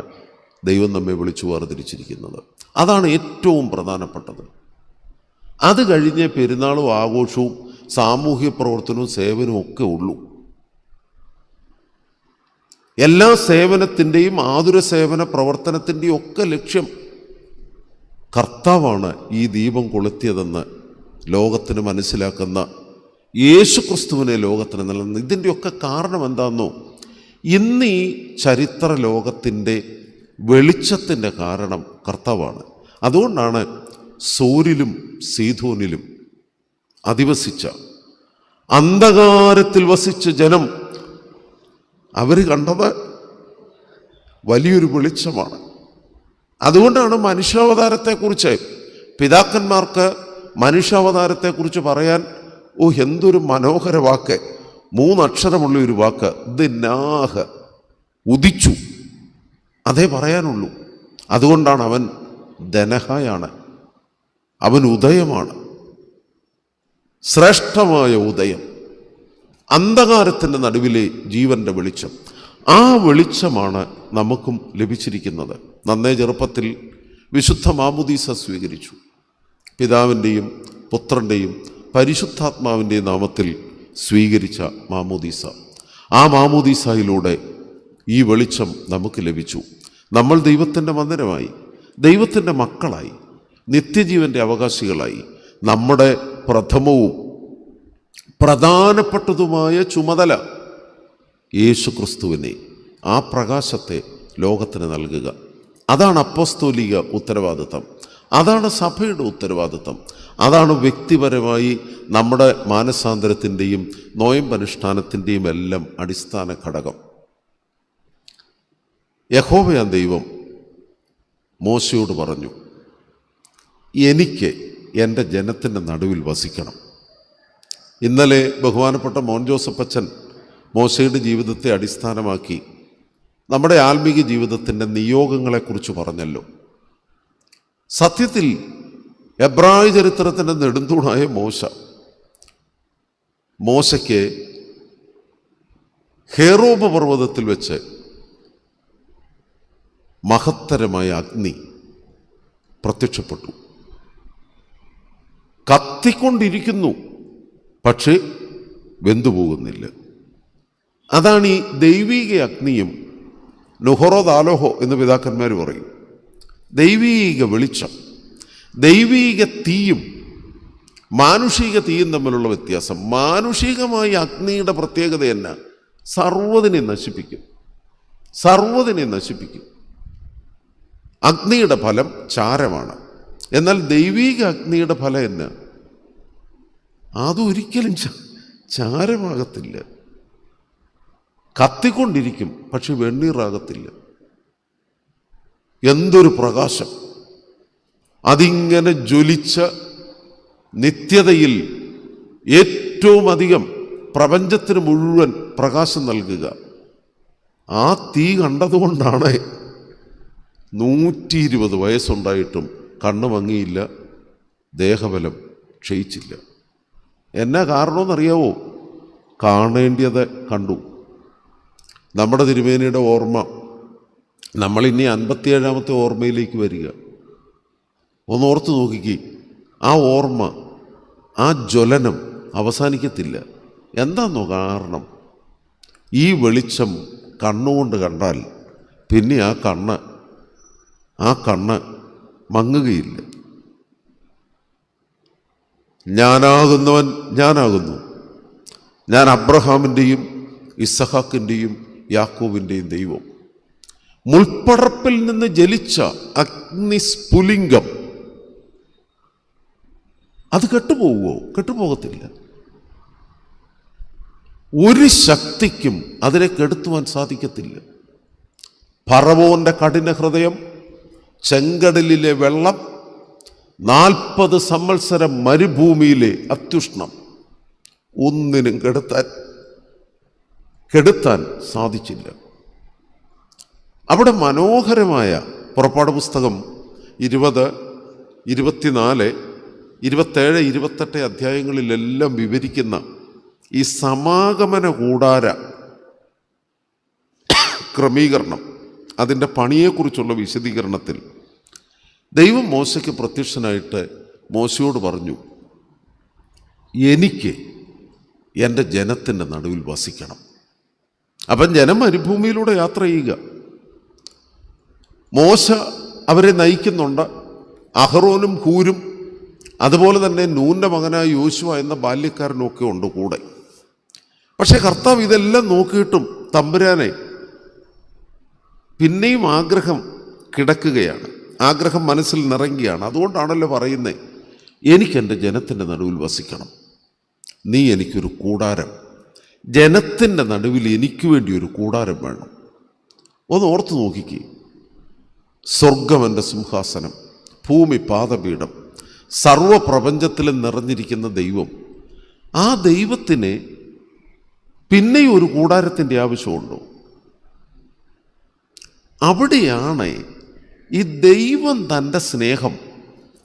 ദൈവം നമ്മെ വിളിച്ചു വേർതിരിച്ചിരിക്കുന്നത്. അതാണ് ഏറ്റവും പ്രധാനപ്പെട്ടത്. അത് കഴിഞ്ഞ് പെരുന്നാളും ആഘോഷവും സാമൂഹ്യ പ്രവർത്തനവും സേവനവും ഒക്കെ ഉള്ളൂ. എല്ലാ സേവനത്തിൻ്റെയും ആതുര സേവന പ്രവർത്തനത്തിൻ്റെയും ഒക്കെ ലക്ഷ്യം കർത്താവാണ് ഈ ദീപം കൊളുത്തിയതെന്ന് ലോകത്തിന് മനസ്സിലാക്കുന്ന യേശു ക്രിസ്തുവിനെ ലോകത്തിന് നൽകുന്നത്. ഇതിൻ്റെയൊക്കെ കാരണം എന്താണെന്നോ? ഇന്ന് ഈ ചരിത്ര ലോകത്തിൻ്റെ വെളിച്ചത്തിൻ്റെ കാരണം കർത്താവാണ്. അതുകൊണ്ടാണ് സോരിലും സീധോനിലും അധിവസിച്ച, അന്ധകാരത്തിൽ വസിച്ച ജനം അവർ കണ്ടത് വലിയൊരു വെളിച്ചമാണ്. അതുകൊണ്ടാണ് മനുഷ്യാവതാരത്തെക്കുറിച്ച് പിതാക്കന്മാർക്ക് മനുഷ്യാവതാരത്തെക്കുറിച്ച് പറയാൻ എന്തൊരു മനോഹര വാക്ക്, 3 അക്ഷരമുള്ള ഒരു വാക്ക്, ദിനാഹ്, ഉദിച്ചു, അതേ പറയാനുള്ളൂ. അതുകൊണ്ടാണ് അവൻ ദനഹയാണ്, അവൻ ഉദയമാണ്, ശ്രേഷ്ഠമായ ഉദയം, അന്ധകാരത്തിൻ്റെ നടുവിലെ ജീവൻ്റെ വെളിച്ചം. ആ വെളിച്ചമാണ് നമുക്കും ലഭിച്ചിരിക്കുന്നത്. നന്നേ ചെറുപ്പത്തിൽ വിശുദ്ധ മാമുദീസ സ്വീകരിച്ചു. പിതാവിൻ്റെയും പുത്രൻ്റെയും പരിശുദ്ധാത്മാവിൻ്റെയും നാമത്തിൽ സ്വീകരിച്ച മാമുദീസ. ആ മാമുദീസയിലൂടെ ഈ വെളിച്ചം നമുക്ക് ലഭിച്ചു. നമ്മൾ ദൈവത്തിൻ്റെ മന്ദിരമായി, ദൈവത്തിൻ്റെ മക്കളായി, നിത്യജീവൻ്റെ അവകാശികളായി. നമ്മുടെ പ്രഥമവും പ്രധാനപ്പെട്ടതുമായ ചുമതല യേശു ക്രിസ്തുവിനെ, ആ പ്രകാശത്തെ ലോകത്തിന് നൽകുക. അതാണ് അപ്പോസ്തോലിക ഉത്തരവാദിത്തം, അതാണ് സഭയുടെ ഉത്തരവാദിത്തം, അതാണ് വ്യക്തിപരമായി നമ്മുടെ മാനസാന്തരത്തിൻ്റെയും നോയമ്പനുഷ്ഠാനത്തിൻ്റെയും എല്ലാം അടിസ്ഥാന ഘടകം. യഹോവയാം ദൈവം മോശയോട് പറഞ്ഞു, എനിക്ക് എൻ്റെ ജനത്തിൻ്റെ നടുവിൽ വസിക്കണം. ഇന്നലെ ബഹുമാനപ്പെട്ട മോൻ ജോസഫ് അച്ഛൻ മോശയുടെ ജീവിതത്തെ അടിസ്ഥാനമാക്കി നമ്മുടെ ആത്മീക ജീവിതത്തിൻ്റെ നിയോഗങ്ങളെക്കുറിച്ച് പറഞ്ഞല്ലോ. സത്യത്തിൽ എബ്രായ ചരിത്രത്തിൻ്റെ നെടുന്തൂണായ മോശയ്ക്ക് ഹേറോബ് പർവ്വതത്തിൽ വെച്ച് മഹത്തരമായ അഗ്നി പ്രത്യക്ഷപ്പെട്ടു. കത്തിക്കൊണ്ടിരിക്കുന്നു, പക്ഷേ വെന്തുപോകുന്നില്ല. അതാണ് ഈ ദൈവീക അഗ്നിയും നുഹറോ ദാലോഹോ എന്ന് പിതാക്കന്മാർ പറയും. ദൈവീക വെളിച്ചം, ദൈവീക തീയും മാനുഷിക തീയും തമ്മിലുള്ള വ്യത്യാസം. മാനുഷികമായ അഗ്നിയുടെ പ്രത്യേകത എന്നാ? സർവ്വതിനെ നശിപ്പിക്കും, സർവ്വതിനെ നശിപ്പിക്കും. അഗ്നിയുടെ ഫലം ചാരമാണ്. എന്നാൽ ദൈവീക അഗ്നിയുടെ ഫലം എന്നാ? അതൊരിക്കലും ചാരമാകത്തില്ല. കത്തിക്കൊണ്ടിരിക്കും, പക്ഷെ വെണ്ണീറാകത്തില്ല. എന്തൊരു പ്രകാശം! അതിങ്ങനെ ജ്വലിച്ച നിത്യതയിൽ ഏറ്റവും അധികം പ്രപഞ്ചത്തിന് മുഴുവൻ പ്രകാശം നൽകുക. ആ തീ കണ്ടതുകൊണ്ടാണ് 120 വയസ്സുണ്ടായിട്ടും കണ്ണ് മങ്ങിയില്ല, ദേഹബലം ക്ഷയിച്ചില്ല. എന്നാ കാരണമെന്നറിയാവോ? കാണേണ്ടത് കണ്ടു. നമ്മുടെ തിരുമേനിയുടെ ഓർമ്മ, നമ്മളിനി 57ാമത്തെ ഓർമ്മയിലേക്ക് വരിക. ഒന്നോർത്ത് നോക്കിക്കേ, ആ ഓർമ്മ, ആ ജ്വലനം അവസാനിക്കത്തില്ല. എന്താണെന്നോ കാരണം? ഈ വെളിച്ചം കണ്ണുകൊണ്ട് കണ്ടാൽ പിന്നെ ആ കണ്ണ് മങ്ങുകയില്ല. ഞാനാകുന്നവൻ ഞാനാകുന്നു. ഞാൻ അബ്രഹാമിൻ്റെയും ഇസഹാക്കിൻ്റെയും യാക്കോബിൻ്റെയും ദൈവം. മുൾപ്പടർപ്പിൽ നിന്ന് ജലിച്ച അഗ്നിസ്ഫുലിംഗം അത് കെട്ടുപോകുമോ? കെട്ടുപോകത്തില്ല. ഒരു ശക്തിക്കും അതിനെ കെടുത്തുവാൻ സാധിക്കത്തില്ല. ഫറവോന്റെ കഠിന ഹൃദയം, ചെങ്കടലിലെ വെള്ളം, 40 സംവത്സരം മരുഭൂമിയിലെ അത്യുഷ്ണം, ഒന്നിനും കെടുത്താൻ സാധിച്ചില്ല. അവിടെ മനോഹരമായ പുറപ്പാട് പുസ്തകം 20, 24, 27, 28 അധ്യായങ്ങളിലെല്ലാം വിവരിക്കുന്ന ഈ സമാഗമന കൂടാര ക്രമീകരണം, അതിൻ്റെ പണിയെക്കുറിച്ചുള്ള വിശദീകരണത്തിൽ ദൈവം മോശയ്ക്ക് പ്രത്യക്ഷനായിട്ട് മോശയോട് പറഞ്ഞു, എനിക്ക് എൻ്റെ ജനത്തിൻ്റെ നടുവിൽ വസിക്കണം. അപ്പം ജനം മരുഭൂമിയിലൂടെ യാത്ര ചെയ്യുക. മോശ അവരെ നയിക്കുന്നുണ്ട്. അഹറോനും ഹൂരും അതുപോലെ തന്നെ നൂൻ്റെ മകനായ യോശുവ എന്ന ബാല്യക്കാരനൊക്കെ ഉണ്ട് കൂടെ. പക്ഷെ കർത്താവ് ഇതെല്ലാം നോക്കിയിട്ടും തമ്പുരാനെ പിന്നെയും ആഗ്രഹം കിടക്കുകയാണ്, ആഗ്രഹം മനസ്സിൽ നിറങ്ങുകയാണ്. അതുകൊണ്ടാണല്ലോ പറയുന്നത്, എനിക്കെൻ്റെ ജനത്തിൻ്റെ നടുവിൽ വസിക്കണം, നീ എനിക്കൊരു കൂടാരം, ജനത്തിൻ്റെ നടുവിൽ എനിക്ക് വേണ്ടി ഒരു കൂടാരം വേണം. ഒന്ന് ഓർത്ത് നോക്കിക്കേ, സ്വർഗം എൻ്റെ സിംഹാസനം, ഭൂമി പാദപീഠം, സർവപ്രപഞ്ചത്തിലും നിറഞ്ഞിരിക്കുന്ന ദൈവം. ആ ദൈവത്തിന് പിന്നെയും ഒരു കൂടാരത്തിൻ്റെ ആവശ്യമുണ്ടോ? അവിടെയാണ് ഈ ദൈവം തൻ്റെ സ്നേഹം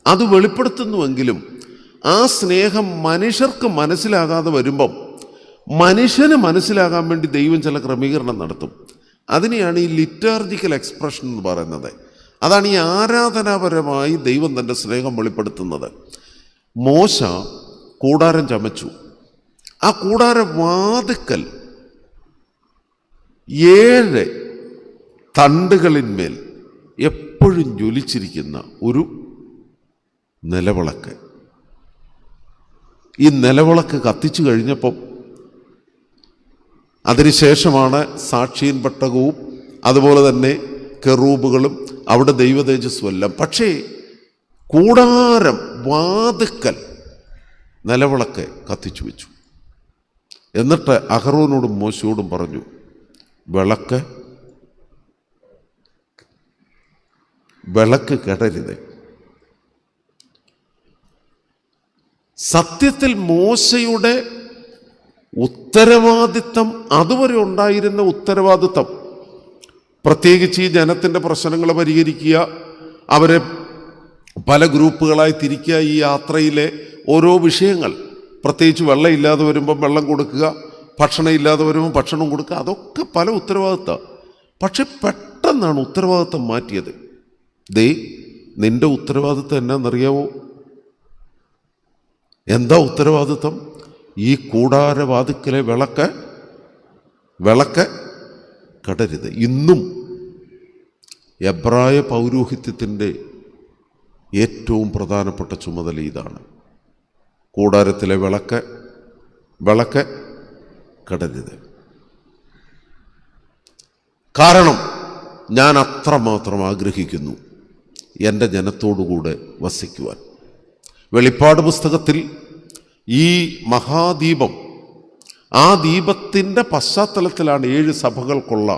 അത് വെളിപ്പെടുത്തുന്നുവെങ്കിലും ആ സ്നേഹം മനുഷ്യർക്ക് മനസ്സിലാകാതെ വരുമ്പം മനുഷ്യന് മനസ്സിലാകാൻ വേണ്ടി ദൈവം ചില ക്രമീകരണം നടത്തും. അതിനെയാണ് ഈ ലിറ്റാർജിക്കൽ എക്സ്പ്രഷൻ എന്ന് പറയുന്നത്. അതാണ് ഈ ആരാധനാപരമായി ദൈവം തൻ്റെ സ്നേഹം വെളിപ്പെടുത്തുന്നത്. മോശ കൂടാരം ചമച്ചു. ആ കൂടാര വാതിക്കൽ 7 തണ്ടുകളിന്മേൽ എപ്പോഴും ജ്വലിച്ചിരിക്കുന്ന ഒരു നിലവിളക്ക്. ഈ നിലവിളക്ക് കത്തിച്ചു കഴിഞ്ഞപ്പം അതിനുശേഷമാണ് സാക്ഷിയൻ പെട്ടകവും അതുപോലെ തന്നെ കെറൂബുകളും അവിടെ ദൈവതേജസ്സും എല്ലാം. പക്ഷേ കൂടാരം വാതിക്കൽ നിലവിളക്ക് കത്തിച്ചു വെച്ചു. എന്നിട്ട് അഹറോനോടും മോശയോടും പറഞ്ഞു, വിളക്ക് കെടരുത്. സത്യത്തിൽ മോശയുടെ ഉത്തരവാദിത്തം, അതുവരെ ഉണ്ടായിരുന്ന ഉത്തരവാദിത്തം, പ്രത്യേകിച്ച് ഈ ജനത്തിൻ്റെ പ്രശ്നങ്ങൾ പരിഹരിക്കുക, അവരെ പല ഗ്രൂപ്പുകളായി തിരിക്കുക, ഈ യാത്രയിലെ ഓരോ വിഷയങ്ങൾ, പ്രത്യേകിച്ച് വെള്ളം ഇല്ലാതെ വരുമ്പം വെള്ളം കൊടുക്കുക, ഭക്ഷണം ഇല്ലാതെ വരുമ്പോൾ ഭക്ഷണം കൊടുക്കുക, അതൊക്കെ പല ഉത്തരവാദിത്തം. പക്ഷെ പെട്ടെന്നാണ് ഉത്തരവാദിത്തം മാറ്റിയത്. നിന്റെ ഉത്തരവാദിത്തം എന്നാണെന്നറിയാവോ? എന്താ ഉത്തരവാദിത്വം? ഈ കൂടാരവാതിക്കലെ വിളക്ക് കടരുത്. ഇന്നും എബ്രായ പൗരോഹിത്യത്തിൻ്റെ ഏറ്റവും പ്രധാനപ്പെട്ട ചുമതല ഇതാണ്. കൂടാരത്തിലെ വിളക്ക് കടരുത്. കാരണം ഞാൻ അത്രമാത്രം ആഗ്രഹിക്കുന്നു എൻ്റെ ജനത്തോടുകൂടെ വസിക്കുവാൻ. വെളിപ്പാട് പുസ്തകത്തിൽ ഈ മഹാദീപം, ആ ദീപത്തിൻ്റെ പശ്ചാത്തലത്തിലാണ് 7 സഭകൾക്കുള്ള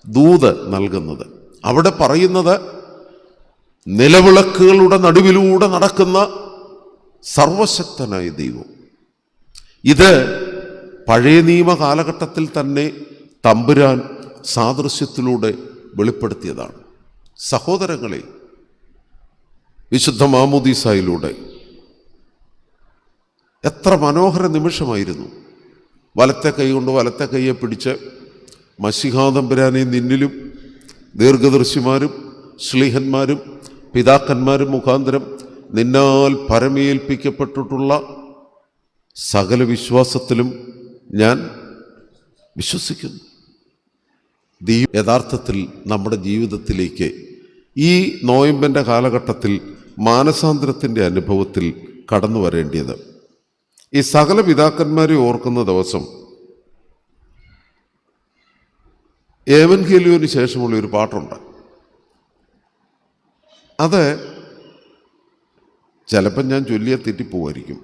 ദൂത് നൽകുന്നത്. അവിടെ പറയുന്നത് നിലവിളക്കുകളുടെ നടുവിലൂടെ നടക്കുന്ന സർവശക്തനായ ദൈവം. ഇത് പഴയ നിയമ കാലഘട്ടത്തിൽ തന്നെ തമ്പുരാൻ സാദൃശ്യത്തിലൂടെ വെളിപ്പെടുത്തിയതാണ്. സഹോദരങ്ങളെ, വിശുദ്ധ മാമോദീസായിലൂടെ എത്ര മനോഹര നിമിഷമായിരുന്നു. വലത്തെ കൈ കൊണ്ട് വലത്തെ കൈയെ പിടിച്ച് മശിഹാ തമ്പുരാനെ നിന്നിലും ദീർഘദർശിമാരും ശ്ലീഹന്മാരും പിതാക്കന്മാരും മുഖാന്തരം നിന്നാൽ പരമേൽപ്പിക്കപ്പെട്ടിട്ടുള്ള സകല വിശ്വാസത്തിലും ഞാൻ വിശ്വസിക്കുന്നു. യഥാർത്ഥത്തിൽ നമ്മുടെ ജീവിതത്തിലേക്ക് ഈ നോയമ്പിൻ്റെ കാലഘട്ടത്തിൽ മാനസാന്തരത്തിൻ്റെ അനുഭവത്തിൽ കടന്നു വരേണ്ടത്. ഈ സകല പിതാക്കന്മാരെ ഓർക്കുന്ന ദിവസം ഏവൻഗേലിയോന് ശേഷമുള്ള ഒരു പാട്ടുണ്ട്. അത് ചിലപ്പം ഞാൻ ചൊല്ലിയ തെറ്റിപ്പോവായിരിക്കും.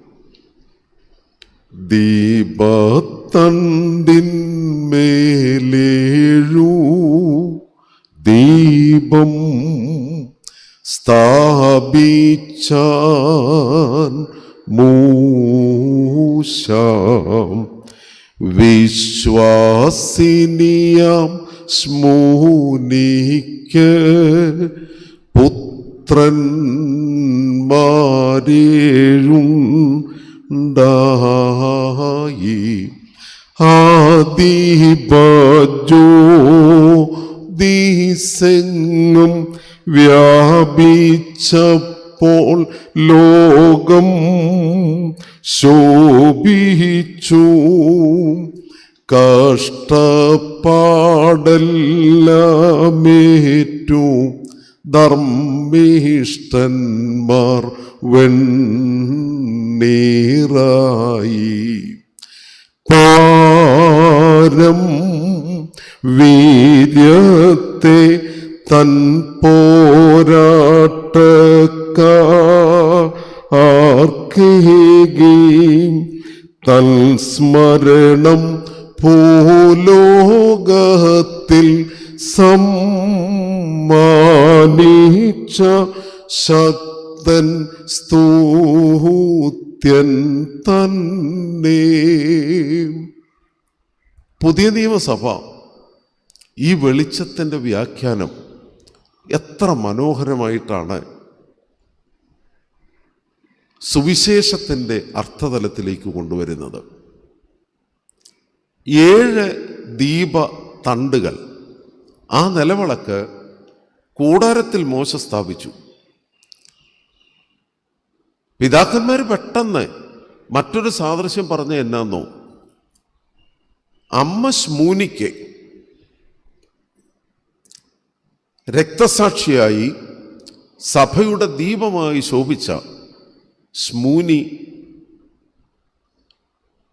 ദീപത്തണ്ടിന്മേലേഴു ദീപം സ്ഥാപിച്ചാൻ മൂശാം വിശ്വാസിനിയാം സ്മൂനിക്ക് പുത്രന്മാരേഴുണ്ടായി. ആദിപജ്യോതിസെങ്ങും വ്യാപിച്ചപ്പോൾ ലോകം ശോഭിച്ചു. കഷ്ടപ്പാടെല്ലാമേറ്റു ധർമ്മിഷ്ഠന്മാർ വെണ്ണീറായി. പാരം വീര്യത്തെ തൻ പോരാട്ടക്കാർക്കേകി തൻ സ്മരണം ഭൂലോകത്തിൽ സമ്മാനിച്ച ശക്തൻ സ്തുത്യൻ തന്നെ. പുതിയ നിയമസഭ ഈ വെളിച്ചത്തിൻ്റെ വ്യാഖ്യാനം എത്ര മനോഹരമായിട്ടാണ് സുവിശേഷത്തിൻ്റെ അർത്ഥതലത്തിലേക്ക് കൊണ്ടുവരുന്നത്. 7 ദീപ തണ്ടുകൾ, ആ നിലവിളക്ക് കൂടാരത്തിൽ മോശ സ്ഥാപിച്ചു. പിതാക്കന്മാർ പെട്ടെന്ന് മറ്റൊരു സാദൃശ്യം പറഞ്ഞ എന്നാന്നോ, അമ്മ ശ്മൂനിക്ക് രക്തസാക്ഷിയായി സഭയുടെ ദീപമായി ശോഭിച്ച ശ്മൂനി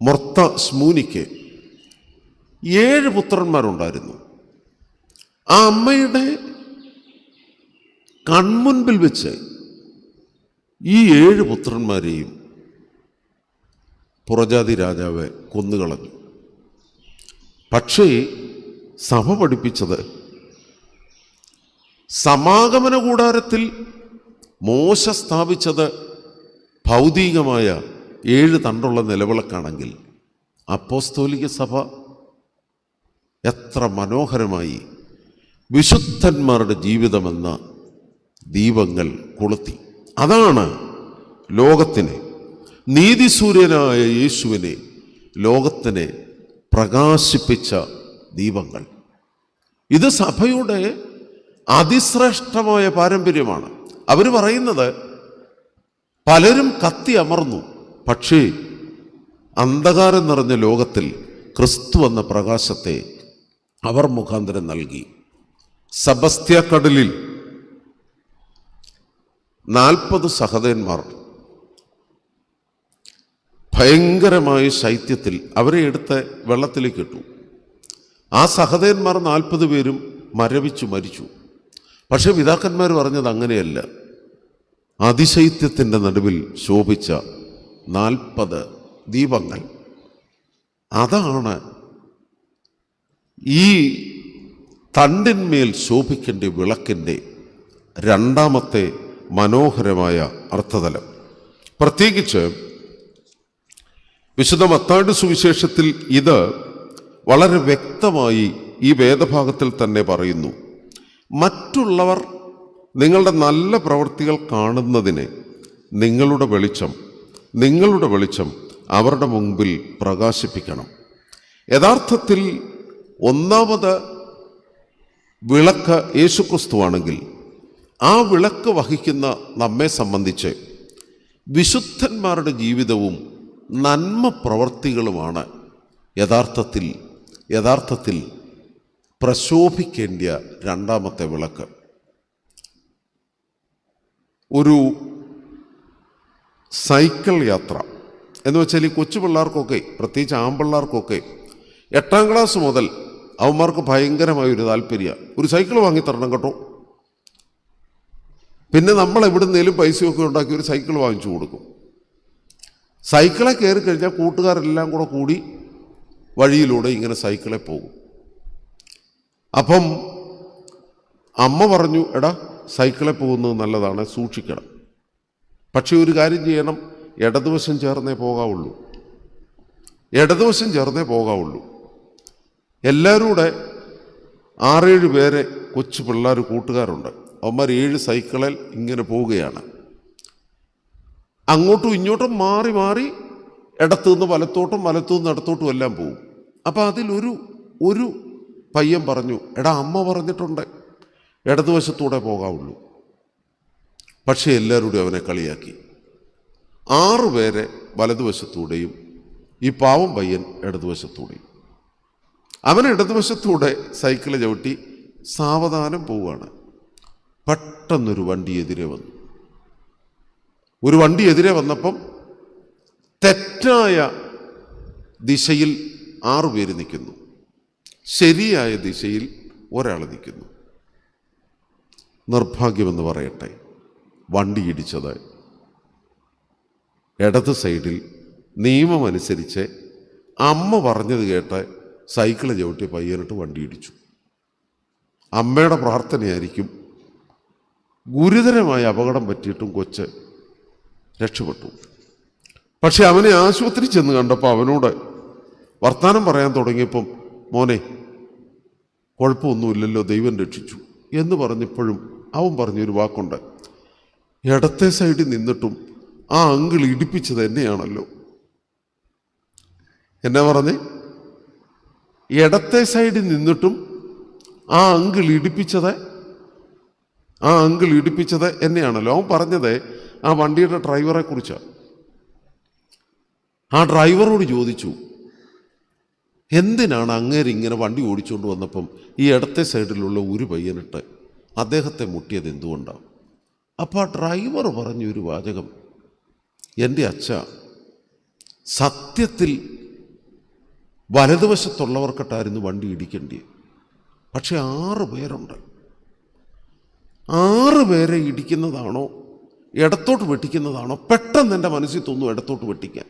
മൊർത്ത ശ്മൂനിക്ക് 7 പുത്രന്മാരുണ്ടായിരുന്നു. ആ അമ്മയുടെ കൺമുൻപിൽ വെച്ച് ഈ 7 പുത്രന്മാരെയും പുറജാതി രാജാവ് കൊന്നുകളഞ്ഞു. പക്ഷേ സഭ പഠിപ്പിച്ചത് സമാഗമന കൂടാരത്തിൽ മോശ സ്ഥാപിച്ചത് ഭൗതികമായ 7 തണ്ടുള്ള നിലവിളക്കാണെങ്കിൽ അപ്പോസ്തോലിക സഭ എത്ര മനോഹരമായി വിശുദ്ധന്മാരുടെ ജീവിതമെന്ന ദീപങ്ങൾ കൊളുത്തി. അതാണ് ലോകത്തിനെ, നീതിസൂര്യനായ യേശുവിനെ ലോകത്തിനെ പ്രകാശിപ്പിച്ച ദീപങ്ങൾ. ഇത് സഭയുടെ അതിശ്രേഷ്ഠമായ പാരമ്പര്യമാണ്. അവർ പറയുന്നത് പലരും കത്തി അമർന്നു, പക്ഷേ അന്ധകാരം നിറഞ്ഞ ലോകത്തിൽ ക്രിസ്തു എന്ന പ്രകാശത്തെ അവർ മുഖാന്തരം നൽകി. സെബസ്ത്യ കടലിൽ 40 സഹതന്മാർ ഭയങ്കരമായ ശൈത്യത്തിൽ അവരെ എടുത്ത് വെള്ളത്തിലേക്ക് ഇട്ടു. ആ സഹതന്മാർ 40 പേരും മരവിച്ചു മരിച്ചു. പക്ഷെ പിതാക്കന്മാർ പറഞ്ഞത് അങ്ങനെയല്ല. അതിശൈത്യത്തിൻ്റെ നടുവിൽ ശോഭിച്ച 40 ദീപങ്ങൾ, അതാണ് ഈ തണ്ടിന്മേൽ ശോഭിക്കേണ്ട വിളക്കിൻ്റെ രണ്ടാമത്തെ മനോഹരമായ അർത്ഥതലം. പ്രത്യേകിച്ച് വിശുദ്ധ മത്തായിയുടെ സുവിശേഷത്തിൽ ഇത് വളരെ വ്യക്തമായി ഈ വേദഭാഗത്തിൽ തന്നെ പറയുന്നു. മറ്റുള്ളവർ നിങ്ങളുടെ നല്ല പ്രവൃത്തികൾ കാണുന്നതിന് നിങ്ങളുടെ വെളിച്ചം അവരുടെ മുമ്പിൽ പ്രകാശിപ്പിക്കണം. യഥാർത്ഥത്തിൽ ഒന്നാമത് വിളക്ക് യേശുക്രിസ്തുവാണെങ്കിൽ ആ വിളക്ക് വഹിക്കുന്ന നമ്മെ സംബന്ധിച്ച് വിശുദ്ധന്മാരുടെ ജീവിതവും നന്മ പ്രവൃത്തികളുമാണ് യഥാർത്ഥത്തിൽ പ്രശോഭിക്കേണ്ട രണ്ടാമത്തെ വിളക്ക്. ഒരു സൈക്കിൾ യാത്ര എന്ന് വെച്ചാൽ ഈ കൊച്ചു പിള്ളേർക്കൊക്കെ, പ്രത്യേകിച്ച് ആൺപിള്ളേർക്കൊക്കെ 8ാം ക്ലാസ് മുതൽ അവന്മാർക്ക് ഭയങ്കരമായൊരു താല്പര്യമാണ്, ഒരു സൈക്കിൾ വാങ്ങിത്തരണം കേട്ടോ. പിന്നെ നമ്മൾ എവിടുന്നേലും പൈസയൊക്കെ ഉണ്ടാക്കി ഒരു സൈക്കിൾ വാങ്ങിച്ചു കൊടുക്കും. സൈക്കിളെ കയറി കഴിഞ്ഞാൽ കൂട്ടുകാരെല്ലാം കൂടി വഴിയിലൂടെ ഇങ്ങനെ സൈക്കിളെ പോകും. അപ്പം അമ്മ പറഞ്ഞു, എടാ സൈക്കിളെ പോകുന്നത് നല്ലതാണ്, സൂക്ഷിക്കണം. പക്ഷെ ഒരു കാര്യം ചെയ്യണം, ഇടതുവശം ചേർന്നേ പോകാവുള്ളൂ. എല്ലാവരും കൂടെ 6-7 പേരെ കൊച്ചു പിള്ളേർ കൂട്ടുകാരുണ്ട്. അവന്മാർ 7 സൈക്കിളിൽ ഇങ്ങനെ പോവുകയാണ്. അങ്ങോട്ടും ഇങ്ങോട്ടും മാറി ഇടത്തുനിന്ന് വലത്തോട്ടും ഇടത്തോട്ടും എല്ലാം പോകും. അപ്പം അതിലൊരു പയ്യൻ പറഞ്ഞു, എടാ അമ്മ പറഞ്ഞിട്ടുണ്ട് ഇടതുവശത്തൂടെ പോകാവുള്ളൂ. പക്ഷേ എല്ലാവരുടെയും അവനെ കളിയാക്കി. 6 പേരെ വലതുവശത്തൂടെയും ഈ പാവം പയ്യൻ ഇടതുവശത്തൂടെയും. അവൻ ഇടതുവശത്തൂടെ സൈക്കിള് ചവിട്ടി സാവധാനം പോവുകയാണ്. പെട്ടെന്നൊരു വണ്ടി എതിരെ വന്നപ്പം തെറ്റായ ദിശയിൽ 6 പേര് നിൽക്കുന്നു, ശരിയായ ദിശയിൽ ഒരാൾ നിൽക്കുന്നു. നിർഭാഗ്യമെന്ന് പറയട്ടെ, വണ്ടി ഇടിച്ചത് ഇടത് സൈഡിൽ നിയമമനുസരിച്ച് അമ്മ പറഞ്ഞത് കേട്ട് സൈക്കിള് ചവിട്ടിയ പയ്യനിട്ട് വണ്ടി ഇടിച്ചു. അമ്മയുടെ പ്രാർത്ഥനയായിരിക്കും. ഗുരുതരമായ അപകടം പറ്റിയിട്ടും കൊച്ച് രക്ഷപ്പെട്ടു. പക്ഷെ അവനെ ആശുപത്രി ചെന്ന് കണ്ടപ്പോൾ അവനോട് വർത്തമാനം പറയാൻ തുടങ്ങിയപ്പം, മോനെ കുഴപ്പമൊന്നുമില്ലല്ലോ, ദൈവം രക്ഷിച്ചു എന്ന് പറഞ്ഞപ്പോഴും അവൻ പറഞ്ഞൊരു വാക്കുണ്ട്, ഇടത്തെ സൈഡിൽ നിന്നിട്ടും ആ അങ്കിൾ ഇടിപ്പിച്ചത് എന്നെയാണല്ലോ. എന്നാ പറഞ്ഞേ? ഇടത്തെ സൈഡിൽ നിന്നിട്ടും ആ അങ്കിൾ ഇടിപ്പിച്ചത് എന്നെയാണല്ലോ. അവൻ പറഞ്ഞത് ആ വണ്ടിയുടെ ഡ്രൈവറെ കുറിച്ചാണ്. ആ ഡ്രൈവറോട് ചോദിച്ചു, എന്തിനാണ് അങ്ങേര് ഇങ്ങനെ വണ്ടി ഓടിച്ചുകൊണ്ട് വന്നപ്പം ഈ ഇടത്തെ സൈഡിലുള്ള ഒരു പയ്യനിട്ട് അദ്ദേഹത്തെ മുട്ടിയത് എന്തുകൊണ്ടാണ്? അപ്പോൾ ആ ഡ്രൈവർ പറഞ്ഞൊരു വാചകം, എൻ്റെ അച്ഛ, സത്യത്തിൽ വലതുവശത്തുള്ളവർക്കിട്ടായിരുന്നു വണ്ടി ഇടിക്കേണ്ടത്. പക്ഷെ 6 പേരുണ്ട്. 6 പേരെ ഇടിക്കുന്നതാണോ ഇടത്തോട്ട് വെട്ടിക്കുന്നതാണോ? പെട്ടെന്ന് എൻ്റെ മനസ്സിൽ തോന്നും ഇടത്തോട്ട് വെട്ടിക്കാൻ.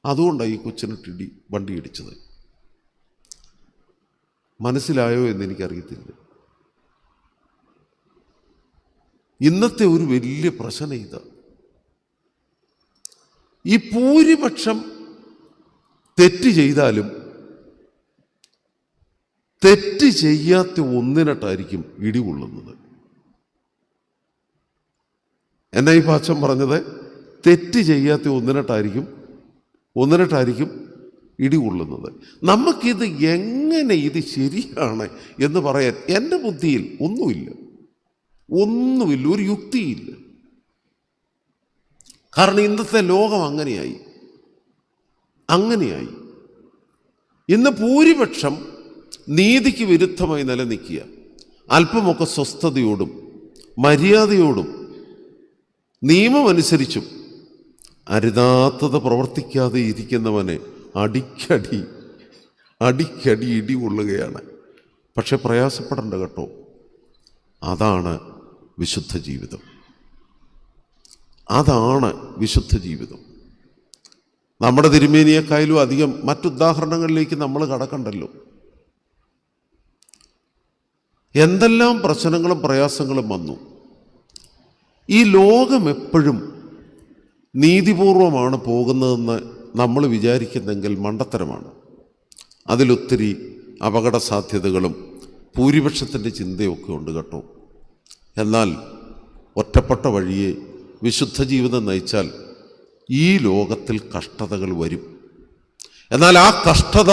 അതുകൊണ്ടാണ് ഈ കൊച്ചിനിട്ടിടി വണ്ടി ഇടിച്ചത്. മനസ്സിലായോ എന്നെനിക്കറിയത്തില്ല. ഇന്നത്തെ ഒരു വലിയ പ്രശ്നം ഇതാ. ഈ ഭൂരിപക്ഷം തെറ്റ് ചെയ്താലും തെറ്റ് ചെയ്യാത്ത ഒന്നിനിട്ടായിരിക്കും ഇടികൊള്ളുന്നത്. എന്നാ ഈ പാച്ചൻ പറഞ്ഞത്? തെറ്റ് ചെയ്യാത്ത ഒന്നിനിട്ടായിരിക്കും ഇടികൊള്ളുന്നത്. നമുക്കിത് എങ്ങനെ ഇത് ശരിയാണ് എന്ന് പറയാൻ എൻ്റെ ബുദ്ധിയിൽ ഒന്നുമില്ല, ഒരു യുക്തിയില്ല. കാരണം ഇന്നത്തെ ലോകം അങ്ങനെയായി. അങ്ങനെയായി. ഇന്ന് ഭൂരിപക്ഷം നീതിക്ക് വിരുദ്ധമായി നിലനിൽക്കുക. അല്പമൊക്കെ സ്വസ്ഥതയോടും മര്യാദയോടും നിയമമനുസരിച്ചും അരുതാത്തത് പ്രവർത്തിക്കാതെ ഇരിക്കുന്നവനെ അടിക്കടി ഇടി കൊള്ളുകയാണ്. പക്ഷെ പ്രയാസപ്പെടേണ്ട കേട്ടോ, അതാണ് വിശുദ്ധ ജീവിതം. അതാണ് വിശുദ്ധ ജീവിതം. നമ്മുടെ തിരുമേനിയെക്കായാലും അധികം മറ്റുദാഹരണങ്ങളിലേക്ക് നമ്മൾ കടക്കണ്ടല്ലോ. എന്തെല്ലാം പ്രശ്നങ്ങളും പ്രയാസങ്ങളും വന്നു. ഈ ലോകം എപ്പോഴും നീതിപൂർവമാണ് പോകുന്നതെന്ന് നമ്മൾ വിചാരിക്കുന്നെങ്കിൽ മണ്ടത്തരമാണ്. അതിലൊത്തിരി അപകട സാധ്യതകളും ഭൂരിപക്ഷത്തിൻ്റെ ചിന്തയൊക്കെ ഉണ്ട് കേട്ടോ. എന്നാൽ ഒറ്റപ്പെട്ട വഴിയെ വിശുദ്ധ ജീവിതം നയിച്ചാൽ ഈ ലോകത്തിൽ കഷ്ടതകൾ വരും. എന്നാൽ ആ കഷ്ടത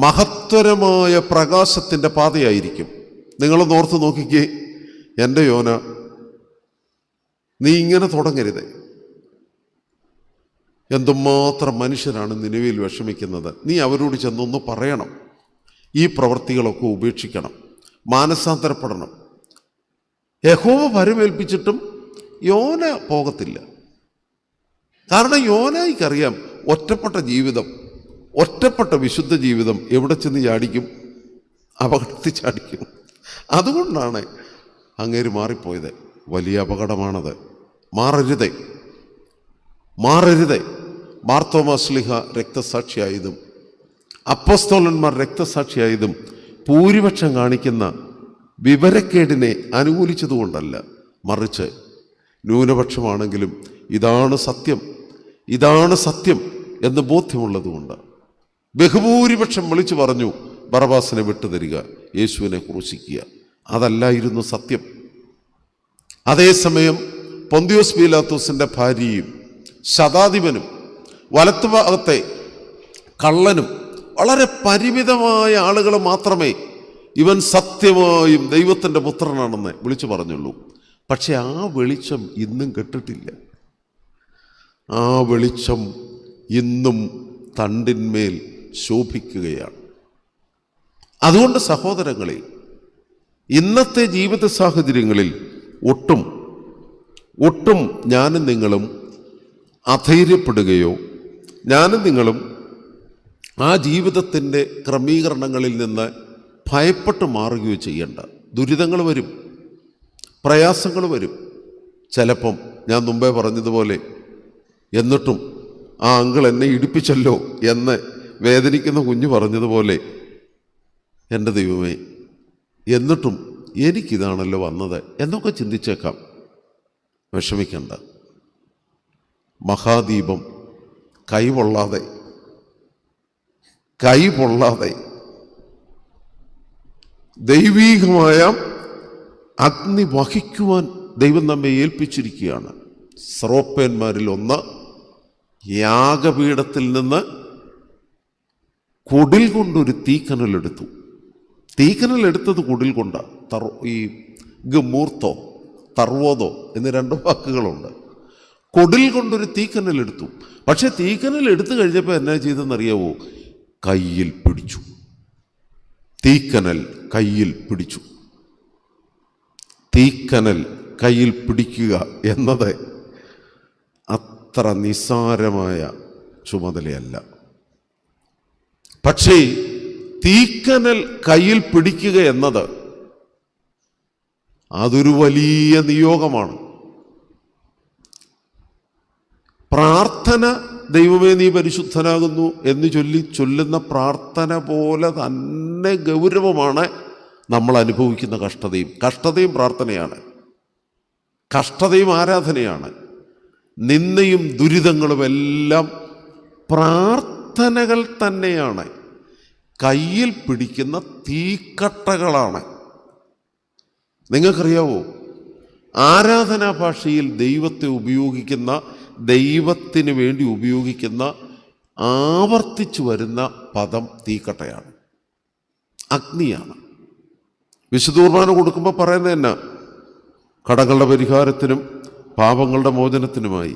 മഹത്തരമായ പ്രകാശത്തിൻ്റെ പാതയായിരിക്കും. നിങ്ങളൊന്ന് ഓർത്ത് നോക്കിക്കേ, എൻ്റെ യോന, നീ ഇങ്ങനെ തുടങ്ങരുത്. എന്തുമാത്രം മനുഷ്യരാണ് നിലവിൽ വിഷമിക്കുന്നത്. നീ അവരോട് ചെന്നൊന്ന് പറയണം, ഈ പ്രവൃത്തികളൊക്കെ ഉപേക്ഷിക്കണം, മാനസാന്തരപ്പെടണം. യഹോവ ഭരമേൽപ്പിച്ചിട്ടും യോന പോകത്തില്ല. കാരണം യോനായിക്കറിയാം ഒറ്റപ്പെട്ട ജീവിതം, ഒറ്റപ്പെട്ട വിശുദ്ധ ജീവിതം എവിടെ ചെന്ന് ചാടിക്കും? അപകടത്തിൽ ചാടിക്കും. അതുകൊണ്ടാണ് അങ്ങേര് മാറിപ്പോയത്. വലിയ അപകടമാണത്. മാറരുതേ. മാർത്തോമാ ശ്ലീഹ രക്തസാക്ഷിയായതും അപ്പോസ്തലന്മാർ രക്തസാക്ഷിയായതും ഭൂരിപക്ഷം കാണിക്കുന്ന വിവരക്കേടിനെ അനുകൂലിച്ചതുകൊണ്ടല്ല, മറിച്ച് ന്യൂനപക്ഷമാണെങ്കിലും ഇതാണ് സത്യം എന്ന് ബോധ്യമുള്ളതുകൊണ്ട് ബഹുഭൂരിപക്ഷം വിളിച്ചു പറഞ്ഞു, ബറബാസിനെ വിട്ടുതരിക, യേശുവിനെ ക്രൂശിക്കുക. അതല്ലായിരുന്നു സത്യം. അതേസമയം പൊന്തിയോസ് പീലാത്തോസിൻ്റെ ഭാര്യയും ശതാധിപനും വലത്തുഭാഗത്തെ കള്ളനും വളരെ പരിമിതമായ ആളുകൾ മാത്രമേ ഇവൻ സത്യമായും ദൈവത്തിൻ്റെ പുത്രനാണെന്ന് വിളിച്ചു പറഞ്ഞുള്ളൂ. പക്ഷെ ആ വെളിച്ചം ഇന്നും കെട്ടിട്ടില്ല. ആ വെളിച്ചം ഇന്നും തണ്ടിന്മേൽ ശോഭിക്കുകയാണ്. അതുകൊണ്ട് സഹോദരങ്ങളെ, ഇന്നത്തെ ജീവിത സാഹചര്യങ്ങളിൽ ഒട്ടും ഞാനും നിങ്ങളും അധൈര്യപ്പെടുകയോ ഞാനും നിങ്ങളും ആ ജീവിതത്തിൻ്റെ ക്രമീകരണങ്ങളിൽ നിന്ന് ഭയപ്പെട്ട് മാറുകയോ ചെയ്യേണ്ട. ദുരിതങ്ങൾ വരും, പ്രയാസങ്ങൾ വരും. ചിലപ്പം ഞാൻ മുമ്പേ പറഞ്ഞതുപോലെ, എന്നിട്ടും ആ അങ്കിൾ എന്നെ ഇടിപ്പിച്ചല്ലോ എന്ന് വേദനിക്കുന്ന കുഞ്ഞ് പറഞ്ഞതുപോലെ, എൻ്റെ ദൈവമേ, എന്നിട്ടും എനിക്കിതാണല്ലോ വന്നത് എന്നൊക്കെ ചിന്തിച്ചേക്കാം. വിഷമിക്കണ്ട. മഹാദീപം കൈപൊള്ളാതെ ദൈവീകമായ അഗ്നി വഹിക്കുവാൻ ദൈവം നമ്മെ ഏൽപ്പിച്ചിരിക്കുകയാണ്. സ്രോപ്പേന്മാരിൽ ഒന്ന് യാഗപീഠത്തിൽ നിന്ന് കുടിൽ കൊണ്ടൊരു തീക്കനലെടുത്തു. തീക്കനലെടുത്തത് കുടിൽ കൊണ്ടാണ്. ഈ ഗമൂർത്തോ തർവോദോ എന്ന് രണ്ട് വാക്കുകളുണ്ട്. കൊടിൽ കൊണ്ടൊരു തീക്കനലെടുത്തു. പക്ഷെ തീക്കനൽ എടുത്തു കഴിഞ്ഞപ്പോൾ എന്നാ ചെയ്തെന്നറിയാവോ? കയ്യിൽ പിടിച്ചു. തീക്കനൽ കയ്യിൽ പിടിച്ചു. തീക്കനൽ കയ്യിൽ പിടിക്കുക എന്നത് അത്ര നിസ്സാരമായ ചുമതലയല്ല. പക്ഷേ തീക്കനൽ കയ്യിൽ പിടിക്കുക എന്നത് അതൊരു വലിയ നിയോഗമാണ്. പ്രാർത്ഥന, ദൈവമേ നീ പരിശുദ്ധനാകുന്നു എന്ന് ചൊല്ലുന്ന പ്രാർത്ഥന പോലെ തന്നെ ഗൗരവമാണ് നമ്മൾ അനുഭവിക്കുന്ന കഷ്ടതയും പ്രാർത്ഥനയാണ്. കഷ്ടതയും ആരാധനയാണ്. നിന്ദയും ദുരിതങ്ങളുമെല്ലാം പ്രാർത്ഥനകൾ തന്നെയാണ്. കയ്യിൽ പിടിക്കുന്ന തീക്കട്ടകളാണ്. നിങ്ങൾക്കറിയാവോ, ആരാധനാ ഭാഷയിൽ ദൈവത്തിന് വേണ്ടി ഉപയോഗിക്കുന്ന ആവർത്തിച്ചു വരുന്ന പദം തീക്കട്ടയാണ്, അഗ്നിയാണ്. വിശുദ്ധ കുർബാന കൊടുക്കുമ്പോൾ പറയുന്നത് തന്നെ കടങ്ങളുടെ പരിഹാരത്തിനും പാപങ്ങളുടെ മോചനത്തിനുമായി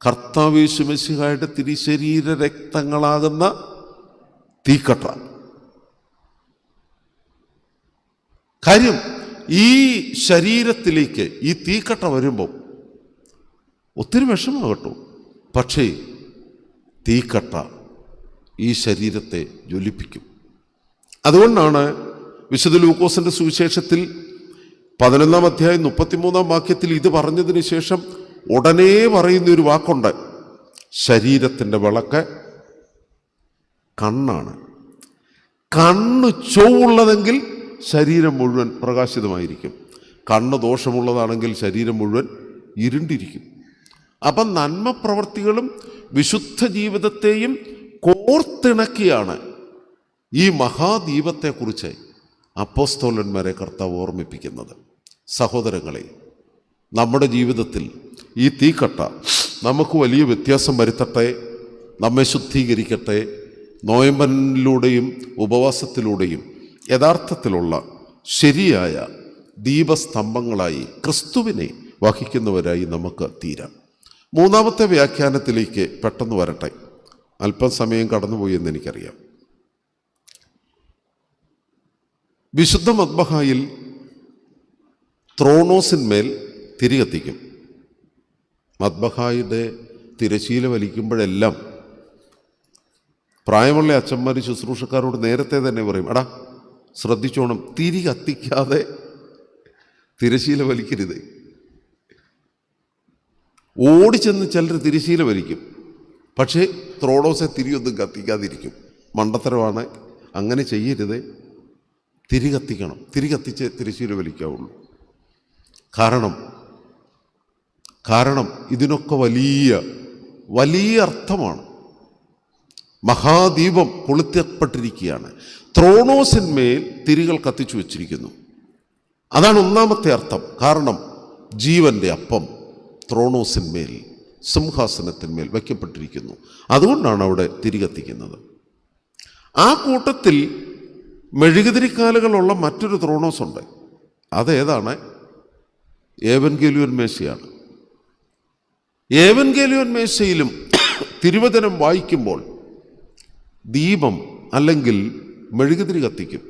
കർത്താവ് യേശു മിശിഹായുടെ തിരുശരീര രക്തങ്ങളാകുന്ന തീക്കട്ട. കാര്യം, ഈ ശരീരത്തിലേക്ക് ഈ തീക്കട്ട വരുമ്പോൾ ഒത്തിരി വിഷമാകട്ടോ, പക്ഷേ തീക്കട്ട ഈ ശരീരത്തെ ജ്വലിപ്പിക്കും. അതുകൊണ്ടാണ് വിശുദ്ധ ലൂക്കോസിന്റെ സുവിശേഷത്തിൽ 11-ാം അധ്യായം 33-ാം വാക്യത്തിൽ ഇത് പറഞ്ഞതിന് ശേഷം ഉടനെ പറയുന്നൊരു വാക്കുണ്ട്: ശരീരത്തിൻ്റെ വിളക്ക് കണ്ണാണ്. കണ്ണ് ചൊവ്വുള്ളതെങ്കിൽ ശരീരം മുഴുവൻ പ്രകാശിതമായിരിക്കും. കണ്ണ് ദോഷമുള്ളതാണെങ്കിൽ ശരീരം മുഴുവൻ ഇരുണ്ടിരിക്കും. അപ്പം നന്മ പ്രവൃത്തികളും വിശുദ്ധ ജീവിതത്തെയും കോർത്തിണക്കിയാണ് ഈ മഹാദീപത്തെക്കുറിച്ച് അപ്പോസ്തലന്മാരെ കർത്താവ് ഓർമ്മിപ്പിക്കുന്നത്. സഹോദരങ്ങളെ, നമ്മുടെ ജീവിതത്തിൽ ഈ തീക്കട്ട നമുക്ക് വലിയ വ്യത്യാസം വരുത്തട്ടെ, നമ്മെ ശുദ്ധീകരിക്കട്ടെ. നോയമ്പനിലൂടെയും ഉപവാസത്തിലൂടെയും യഥാർത്ഥത്തിലുള്ള ശരിയായ ദീപസ്തംഭങ്ങളായി ക്രിസ്തുവിനെ വഹിക്കുന്നവരായി നമുക്ക് തീരാം. മൂന്നാമത്തെ വ്യാഖ്യാനത്തിലേക്ക് പെട്ടെന്ന് വരട്ടെ. അല്പം സമയം കടന്നുപോയി എന്ന് എനിക്കറിയാം. വിശുദ്ധ മദ്ബഹായിൽ ത്രോണോസിന്മേൽ തിരി കത്തിക്കും. മദ്ബഹായുടെ തിരശീല വലിക്കുമ്പോഴെല്ലാം പ്രായമുള്ള അച്ഛന്മാർ ശുശ്രൂഷക്കാരോട് നേരത്തെ തന്നെ പറയും, എടാ ശ്രദ്ധിച്ചോണം, തിരി കത്തിക്കാതെ തിരശീല വലിക്കരുത്. ഓടിച്ചെന്ന് ചിലർ തിരശീല വലിക്കും, പക്ഷേ ത്രോണോസെ തിരിയൊന്നും കത്തിക്കാതിരിക്കും. മണ്ടത്തരമാണ്, അങ്ങനെ ചെയ്യരുത്. തിരി കത്തിക്കണം, തിരി കത്തിച്ച് തിരശീല വലിക്കാവുള്ളൂ. കാരണം ഇതിനൊക്കെ വലിയ വലിയ അർത്ഥമാണ്. മഹാദീപം കൊളുത്തപ്പെട്ടിരിക്കുകയാണ്. ത്രോണോസിന്മേൽ തിരികൾ കത്തിച്ചു വച്ചിരിക്കുന്നു. അതാണ് ഒന്നാമത്തെ അർത്ഥം. കാരണം ജീവൻ്റെ അപ്പം ത്രോണോസിന്മേൽ, സിംഹാസനത്തിന്മേൽ വയ്ക്കപ്പെട്ടിരിക്കുന്നു. അതുകൊണ്ടാണ് അവിടെ തിരി കത്തിക്കുന്നത്. ആ കൂട്ടത്തിൽ മെഴുകുതിരിക്കാലുകളുള്ള മറ്റൊരു ത്രോണോസ് ഉണ്ട്. അതേതാണ്? ഏവൻഗേലിയോൻ മേശയാണ്. ഏവൻഗേലിയോൻ മേശയിലും തിരുവചനം വായിക്കുമ്പോൾ ദീപം അല്ലെങ്കിൽ മെഴുകുതിരി കത്തിക്കും.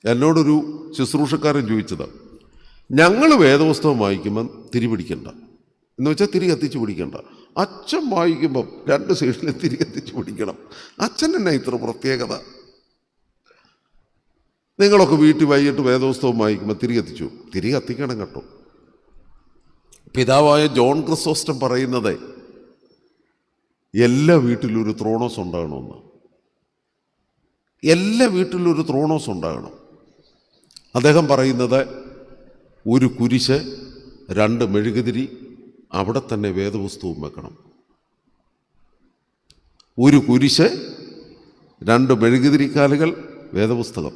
എന്നോടൊരു ശുശ്രൂഷക്കാരൻ ചോദിച്ചത്, ഞങ്ങൾ വേദപുസ്തകം വായിക്കുമ്പം തിരി പിടിക്കണ്ട എന്ന് വെച്ചാൽ തിരി കത്തിച്ച് പിടിക്കണ്ട, അച്ഛൻ വായിക്കുമ്പം 2 സൈഡിലും തിരി കത്തിച്ച് പിടിക്കണം. അച്ഛൻ എന്നാ ഇത്ര പ്രത്യേകത? നിങ്ങളൊക്കെ വീട്ടിൽ വൈകിട്ട് വേദപുസ്തകം വായിക്കുമ്പോൾ തിരി കത്തിക്കണം കേട്ടോ. പിതാവായ ജോൺ ക്രിസോസ്റ്റം പറയുന്നത് എല്ലാ വീട്ടിലും ഒരു ത്രോണോസ് ഉണ്ടാകണമെന്ന്. എല്ലാ വീട്ടിലും ഒരു ത്രോണോസ് ഉണ്ടാകണം. അദ്ദേഹം പറയുന്നത് ഒരു കുരിശ്, 2 മെഴുകുതിരി, അവിടെ തന്നെ വേദപുസ്തകവും വെക്കണം. ഒരു കുരിശ്, 2 മെഴുകുതിരിക്കാലുകൾ, വേദപുസ്തകം.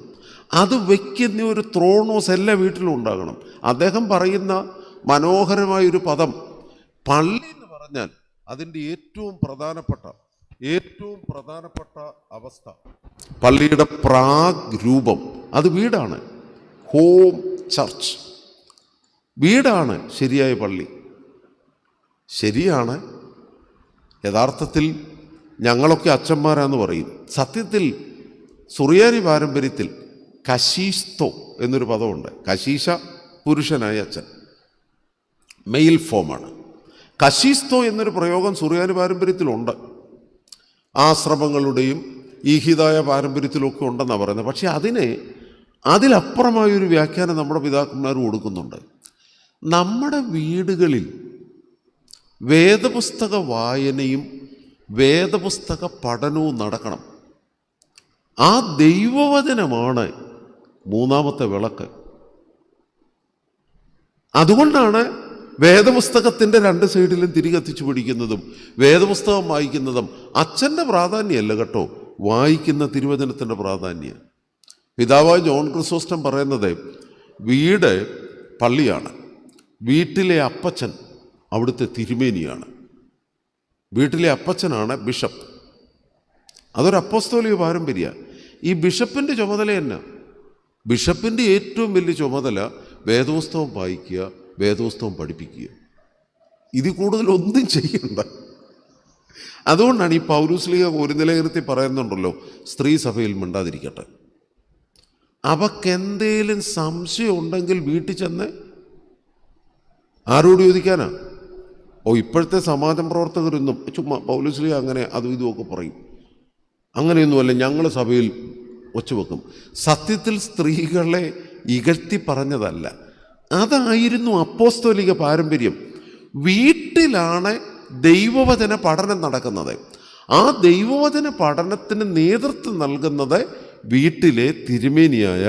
അത് വയ്ക്കുന്ന ഒരു ത്രോണോസ് എല്ലാ വീട്ടിലും ഉണ്ടാകണം. അദ്ദേഹം പറയുന്ന മനോഹരമായൊരു പദം, പള്ളി എന്ന് പറഞ്ഞാൽ അതിൻ്റെ ഏറ്റവും പ്രധാനപ്പെട്ട അവസ്ഥ, പള്ളിയുടെ പ്രാഗ് രൂപം, അത് വീടാണ്. ഹോം ചർച്ച്, വീടാണ് ശരിയായ പള്ളി. ശരിയാണ്. യഥാർത്ഥത്തിൽ ഞങ്ങളൊക്കെ അച്ഛന്മാരാന്ന് പറയും. സത്യത്തിൽ സുറിയാനി പാരമ്പര്യത്തിൽ കശീസ്തോ എന്നൊരു പദമുണ്ട്. കശീശ പുരുഷനായ അച്ഛൻ, മെയിൽ ഫോമാണ്. കശീസ്തോ എന്നൊരു പ്രയോഗം സുറിയാനി പാരമ്പര്യത്തിലുണ്ട്. ആശ്രമങ്ങളുടെയും ഈഹിതായ പാരമ്പര്യത്തിലൊക്കെ ഉണ്ടെന്നാണ് പറയുന്നത്. പക്ഷേ അതിലപ്പുറമായൊരു വ്യാഖ്യാനം നമ്മുടെ പിതാക്കന്മാർ കൊടുക്കുന്നുണ്ട്. നമ്മുടെ വീടുകളിൽ വേദപുസ്തക വായനയും വേദപുസ്തക പഠനവും നടക്കണം. ആ ദൈവവചനമാണ് മൂന്നാമത്തെ വിളക്ക്. അതുകൊണ്ടാണ് വേദപുസ്തകത്തിൻ്റെ 2 സൈഡിലും തിരി കത്തിച്ചു പിടിക്കുന്നതും വേദപുസ്തകം വായിക്കുന്നതും. അച്ഛൻ്റെ പ്രാധാന്യമല്ല കേട്ടോ, വായിക്കുന്ന തിരുവചനത്തിൻ്റെ പ്രാധാന്യം. പിതാവായ ജോൺ ക്രിസോസ്റ്റം പറയുന്നത് വീട് പള്ളിയാണ്, വീട്ടിലെ അപ്പച്ചൻ അവിടുത്തെ തിരുമേനിയാണ്. വീട്ടിലെ അപ്പച്ചനാണ് ബിഷപ്പ്. അതൊരു അപ്പോസ്തോലിക പാരമ്പര്യമാണ്. ഈ ബിഷപ്പിൻ്റെ ചുമതല തന്നെ, ബിഷപ്പിൻ്റെ ഏറ്റവും വലിയ ചുമതല വേദപുസ്തകം വായിക്കുക, വേദപുസ്തകം പഠിപ്പിക്കുക. ഇതിൽ കൂടുതൽ ഒന്നും ചെയ്യണ്ട. അതുകൊണ്ടാണ് ഈ പൗലോസ്ലീഹ കൊരിന്ത്യലേഖനത്തിൽ പറയുന്നുണ്ടല്ലോ, സ്ത്രീ സഭയിൽ മിണ്ടാതിരിക്കട്ടെ. അവക്കെന്തേലും സംശയം ഉണ്ടെങ്കിൽ വീട്ടിൽ ചെന്ന് ആരോട് ചോദിക്കാനാ? ഇപ്പോഴത്തെ സമാജ പ്രവർത്തകരൊന്നും ചുമ്മാ പൗലോസ്ലീഹ അങ്ങനെ അതും ഇതുമൊക്കെ പറയും. അങ്ങനെയൊന്നുമല്ല, ഞങ്ങൾ സഭയിൽ ഒച്ചുവെക്കും. സത്യത്തിൽ സ്ത്രീകളെ ഇകഴ്ത്തി പറഞ്ഞതല്ല, അതായിരുന്നു അപ്പോസ്തോലിക പാരമ്പര്യം. വീട്ടിലാണ് ദൈവവചന പഠനം നടക്കുന്നത്. ആ ദൈവവചന പഠനത്തിന് നേതൃത്വം നൽകുന്നത് വീട്ടിലെ തിരുമേനിയായ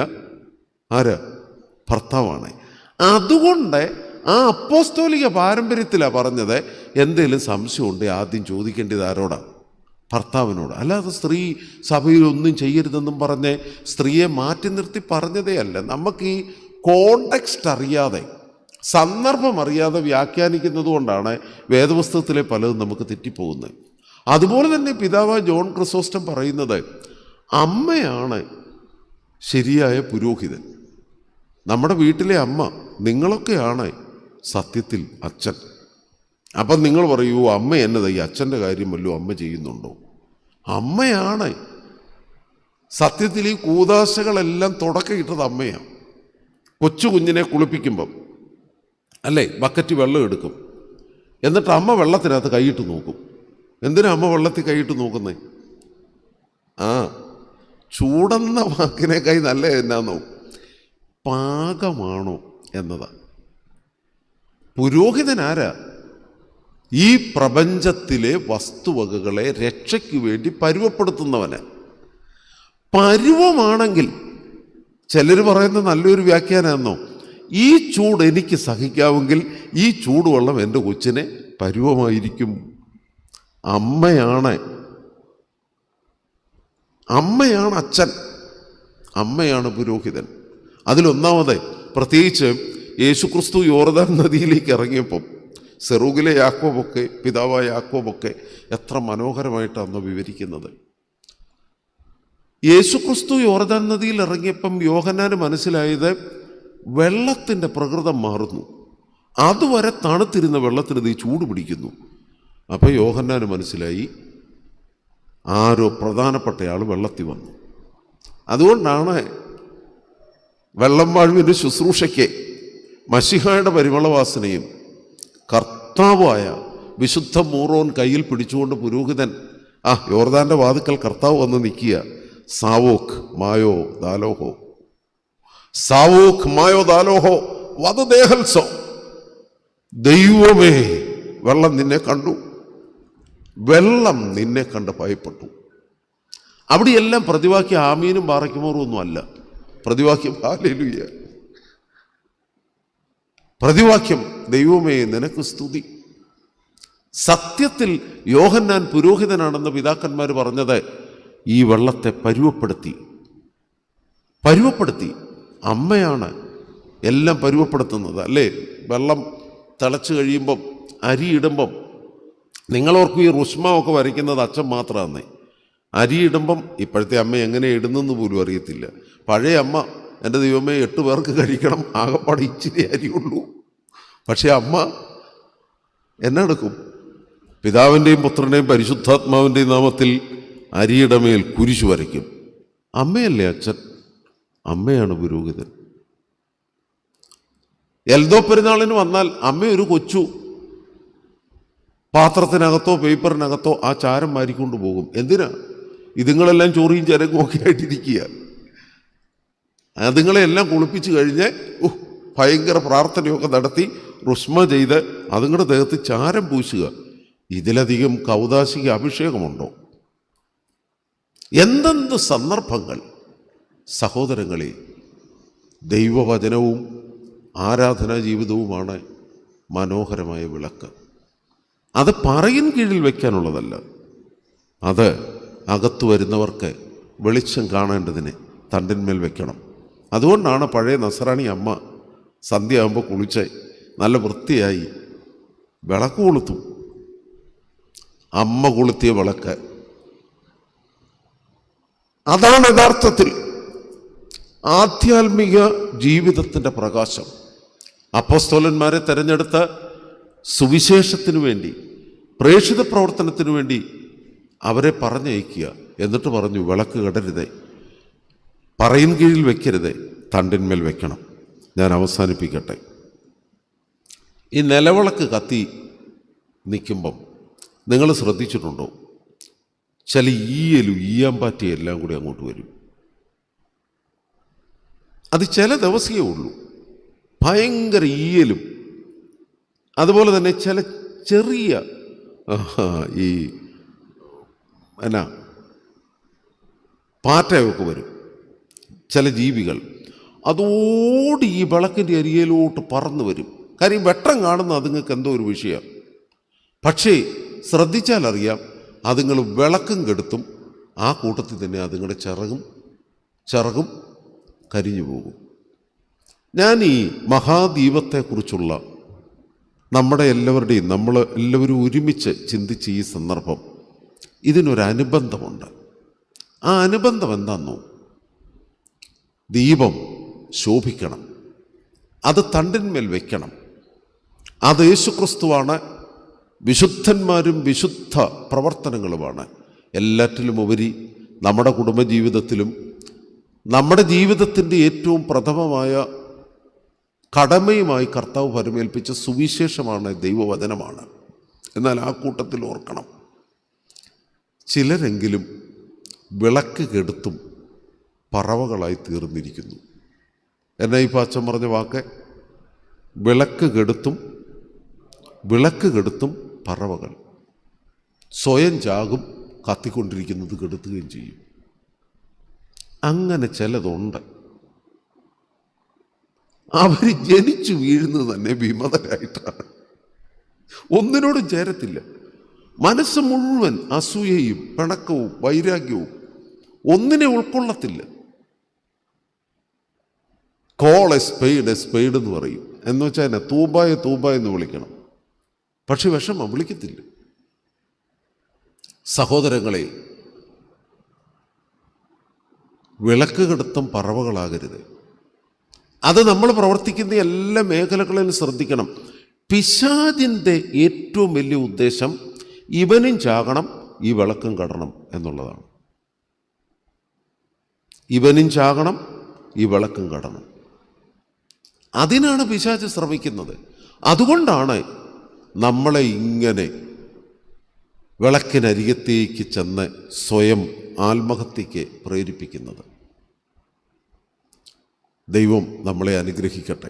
ഭർത്താവാണ്. അതുകൊണ്ട് ആ അപ്പോസ്തോലിക പാരമ്പര്യത്തിലാണ് പറഞ്ഞത്, എന്തെങ്കിലും സംശയമുണ്ട് ആദ്യം ചോദിക്കേണ്ടത് ആരോടാ? ഭർത്താവിനോട്. അല്ലാതെ സ്ത്രീ സഭയിൽ ഒന്നും ചെയ്യരുതെന്നും പറഞ്ഞ് സ്ത്രീയെ മാറ്റി നിർത്തി പറഞ്ഞതേ അല്ല. നമുക്ക് ഈ കോണ്ടെക്സ്റ്റ് അറിയാതെ, സന്ദർഭം അറിയാതെ വ്യാഖ്യാനിക്കുന്നത് കൊണ്ടാണ് വേദപുസ്തകത്തിലെ പലതും നമുക്ക് തെറ്റിപ്പോകുന്നത്. അതുപോലെ തന്നെ പിതാവായ ജോൺ ക്രിസോസ്റ്റം പറയുന്നത്, അമ്മയാണ് ശരിയായ പുരോഹിതൻ. നമ്മുടെ വീട്ടിലെ അമ്മ, നിങ്ങളൊക്കെയാണ് സത്യത്തിൽ അച്ഛൻ. അപ്പം നിങ്ങൾ പറയൂ, അമ്മ എന്നതാ ഈ അച്ഛൻ്റെ കാര്യം വല്ലതും അമ്മ ചെയ്യുന്നുണ്ടോ? അമ്മയാണ് സത്യത്തിൽ ഈ കൂദാശകളെല്ലാം തുടക്കമിട്ടത് അമ്മയാണ്. കൊച്ചു കുഞ്ഞിനെ കുളിപ്പിക്കുമ്പം അല്ലേ, ബക്കറ്റ് വെള്ളം എടുക്കും, എന്നിട്ട് അമ്മ വെള്ളത്തിനകത്ത് കൈയിട്ട് നോക്കും. എന്തിനാ അമ്മ വെള്ളത്തിൽ കൈയിട്ട് നോക്കുന്നേ? ചൂടെന്ന വാക്കിനേക്കായി നല്ല എന്നാന്നോ, പാകമാണോ എന്നതാ. പുരോഹിതൻ ആരാ? ഈ പ്രപഞ്ചത്തിലെ വസ്തുവകകളെ രക്ഷയ്ക്ക് വേണ്ടി പരുവപ്പെടുത്തുന്നവന്. പരുവമാണെങ്കിൽ ചിലർ പറയുന്ന നല്ലൊരു വ്യാഖ്യാനമാണെന്നോ, ഈ ചൂട് എനിക്ക് സഹിക്കാമെങ്കിൽ ഈ ചൂടുവെള്ളം എൻ്റെ കൊച്ചിനെ പരുവമായിരിക്കും. അമ്മയാണ് അച്ഛൻ, അമ്മയാണ് പുരോഹിതൻ. അതിലൊന്നാമത് പ്രത്യേകിച്ച് യേശുക്രിസ്തു യോർദാൻ നദിയിലേക്ക് ഇറങ്ങിയപ്പം സെറൂഗിലെ യാക്കോബൊക്കെ, പിതാവായ യാക്കോബൊക്കെ എത്ര മനോഹരമായിട്ടാണ് വിവരിക്കുന്നത്. യേശുക്രിസ്തു യോർദാൻ നദിയിൽ ഇറങ്ങിയപ്പം യോഹന്നാന് മനസ്സിലായത് വെള്ളത്തിൻ്റെ പ്രകൃതം മാറുന്നു. അതുവരെ തണുത്തിരുന്ന വെള്ളത്തിന് ഈ ചൂട് പിടിക്കുന്നു. അപ്പോൾ യോഹന്നാന് മനസ്സിലായി ആരോ പ്രധാനപ്പെട്ടയാൾ വെള്ളത്തിൽ വന്നു. അതുകൊണ്ടാണ് വെള്ളം വാഴുവിൻ്റെ ശുശ്രൂഷയ്ക്ക് മശിഹായുടെ പരിമളവാസനയും കർത്താവായ വിശുദ്ധ മൂറോൻ കയ്യിൽ പിടിച്ചുകൊണ്ട് പുരോഹിതൻ യോർദാൻ്റെ വാതിക്കൽ കർത്താവ് വന്ന് നിൽക്കുക. സാവോക്ക് മായോ ദാലോഹോ, സാവോക്ക് മായോ ദാലോഹോ വധ ദേഹൽസോ. ദൈവമേ, വെള്ളം നിന്നെ കണ്ടു, വെള്ളം നിന്നെ കണ്ട് ഭയപ്പെട്ടു. അവിടെയെല്ലാം പ്രതിവാക്യം ആമീനും ബാറയ്ക്കുമോറും ഒന്നും അല്ല. പ്രതിവാക്യം ഹല്ലേലൂയ, പ്രതിവാക്യം ദൈവമേ നിനക്ക് സ്തുതി. സത്യത്തിൽ യോഹന്നാൻ പുരോഹിതനാണെന്ന് പിതാക്കന്മാർ പറഞ്ഞത് ഈ വെള്ളത്തെ പരുവപ്പെടുത്തി. അമ്മയാണ് എല്ലാം പരുവപ്പെടുത്തുന്നത് അല്ലേ? വെള്ളം തിളച്ച് കഴിയുമ്പം, അരിയിടുമ്പം, നിങ്ങളോർക്കും ഈ റുഷ്മൊക്കെ വരയ്ക്കുന്നത് അച്ഛൻ മാത്രമാണ്. അരിയിടുമ്പം ഇപ്പോഴത്തെ അമ്മ എങ്ങനെ ഇടുന്നെന്ന് പോലും അറിയത്തില്ല. പഴയ അമ്മ, എൻ്റെ ദൈവമേ 8 പേർക്ക് കഴിക്കണം, ആകപ്പാടെ ഇച്ചിരി അരിയുള്ളൂ. പക്ഷെ അമ്മ എന്നെടുക്കും? പിതാവിൻ്റെയും പുത്രൻ്റെയും പരിശുദ്ധാത്മാവിൻ്റെയും നാമത്തിൽ അരിയുടെ മേൽ കുരിശു വരയ്ക്കും. അമ്മയല്ലേ അച്ഛൻ? അമ്മയാണ് പുരോഹിതൻ. എൽദോ പെരുന്നാളിന് വന്നാൽ അമ്മ ഒരു കൊച്ചു പാത്രത്തിനകത്തോ പേപ്പറിനകത്തോ ആ ചാരം മാരിക്കൊണ്ട് പോകും. എന്തിനാ? ഇതുങ്ങളെല്ലാം ചോറിയും ചരങ്ങും ഒക്കെ ആയിട്ടിരിക്കുക. അതുങ്ങളെല്ലാം കുളിപ്പിച്ച് കഴിഞ്ഞ് ഭയങ്കര പ്രാർത്ഥനയൊക്കെ നടത്തി റുഷ്മ ചെയ്ത് അതുങ്ങളുടെ ദേഹത്ത് ചാരം പൂശുക. ഇതിലധികം കൗദാശിക അഭിഷേകമുണ്ടോ? എന്തെന്ത് സന്ദർഭങ്ങൾ സഹോദരങ്ങളെ! ദൈവവചനവും ആരാധനാ ജീവിതവുമാണ് മനോഹരമായ വിളക്ക്. അത് പറയിൻ കീഴിൽ വയ്ക്കാനുള്ളതല്ല, അത് അകത്തു വരുന്നവർക്ക് വെളിച്ചം കാണേണ്ടതിന് തണ്ടിന്മേൽ വെക്കണം. അതുകൊണ്ടാണ് പഴയ നസ്രാണി അമ്മ സന്ധ്യയാകുമ്പോൾ കുളിച്ച് നല്ല വൃത്തിയായി വിളക്ക് കൊളുത്തും. അമ്മ കൊളുത്തിയ വിളക്ക്, അതാണ് യഥാർത്ഥത്തിൽ ആധ്യാത്മിക ജീവിതത്തിൻ്റെ പ്രകാശം. അപ്പോസ്തലന്മാരെ തിരഞ്ഞെടുത്ത സുവിശേഷത്തിനു വേണ്ടി പ്രേക്ഷിത പ്രവർത്തനത്തിന് വേണ്ടി അവരെ പറഞ്ഞയക്കുക. എന്നിട്ട് പറഞ്ഞു, വിളക്ക് കെടരുതേ, പറയിൻ കീഴിൽ വെക്കരുതേ, തണ്ടിന്മേൽ വെക്കണം. ഞാൻ അവസാനിപ്പിക്കട്ടെ. ഈ നിലവിളക്ക് കത്തി നിൽക്കുമ്പം നിങ്ങൾ ശ്രദ്ധിച്ചിട്ടുണ്ടോ? ചില ഈയാമ്പാറ്റയും എല്ലാം കൂടി അങ്ങോട്ട് വരും. അത് ചില ദിവസമേ ഉള്ളൂ. ഭയങ്കര ഈയലും അതുപോലെ തന്നെ ചില ചെറിയ ഈ പാറ്റയൊക്കെ വരും, ചില ജീവികൾ. അതോടി ഈ വിളക്കിൻ്റെ അരിയയിലോട്ട് പറന്നു വരും. കാര്യം വെട്ടം കാണുന്ന അതുങ്ങൾക്ക് എന്തോ ഒരു വിഷയമാണ്. പക്ഷേ ശ്രദ്ധിച്ചാൽ അറിയാം, അതുങ്ങൾ വിളക്കും കെടുത്തും ആ കൂട്ടത്തിൽ തന്നെ അതുങ്ങളുടെ ചിറകും കരിഞ്ഞു പോകും. ഞാൻ ഈ മഹാദീപത്തെക്കുറിച്ചുള്ള നമ്മൾ എല്ലാവരും ഒരുമിച്ച് ചിന്തിച്ച ഈ സന്ദർഭം, ഇതിനൊരനുബന്ധമുണ്ട്. ആ അനുബന്ധം എന്താണെന്നോ? ദീപം ശോഭിക്കണം, അത് തണ്ടിന്മേൽ വയ്ക്കണം. അത് യേശുക്രിസ്തുവാണ്. വിശുദ്ധന്മാരും വിശുദ്ധ പ്രവർത്തനങ്ങളുമാണ്. എല്ലാറ്റിലും ഉപരി നമ്മുടെ കുടുംബജീവിതത്തിലും നമ്മുടെ ജീവിതത്തിൻ്റെ ഏറ്റവും പ്രഥമമായ കടമയുമായി കർത്താവ് പരമേൽപ്പിച്ച സുവിശേഷമാണ്, ദൈവവചനമാണ്. എന്നാൽ ആ കൂട്ടത്തിൽ ഓർക്കണം, ചിലരെങ്കിലും വിളക്ക് കെടുത്തും പറവകളായി തീർന്നിരിക്കുന്നു. എന്നാ ഈ പാച്ചൻ പറഞ്ഞ വാക്ക്? വിളക്ക് കെടുത്തും പറവകൾ. സ്വയം ചാകും, കത്തിക്കൊണ്ടിരിക്കുന്നത് കെടുത്തുകയും ചെയ്യും. അങ്ങനെ ചിലതുണ്ട്. അവർ ജനിച്ചു വീഴുന്നത് തന്നെ വിമതരായിട്ടാണ്. ഒന്നിനോടും ചേരത്തില്ല. മനസ്സ് മുഴുവൻ അസൂയയും പിണക്കവും വൈരാഗ്യവും, ഒന്നിനെ ഉൾക്കൊള്ളത്തില്ല. കോൾ എ സ്പെയ്ഡ് എന്ന് പറയും. എന്ന് വെച്ചാൽ എന്നെ തൂബ എന്ന് വിളിക്കണം. പക്ഷെ വിഷമം വിളിക്കത്തില്ല. സഹോദരങ്ങളെ, വിളക്ക് കെടുത്തും പറവകളാകരുത്. അത് നമ്മൾ പ്രവർത്തിക്കുന്ന എല്ലാ മേഖലകളിലും ശ്രദ്ധിക്കണം. പിശാചിൻ്റെ ഏറ്റവും വലിയ ഉദ്ദേശം ഇവനും ചാകണം, ഈ വിളക്കും കെടണം എന്നുള്ളതാണ്. ഇവനും ചാകണം, ഈ വിളക്കും കെടണം. അതിനാണ് പിശാച് ശ്രമിക്കുന്നത്. അതുകൊണ്ടാണ് നമ്മളെ ഇങ്ങനെ വിളക്കിനരികത്തേക്ക് ചെന്ന് സ്വയം ആത്മഹത്യയ്ക്ക് പ്രേരിപ്പിക്കുന്നത്. ദൈവം നമ്മളെ അനുഗ്രഹിക്കട്ടെ.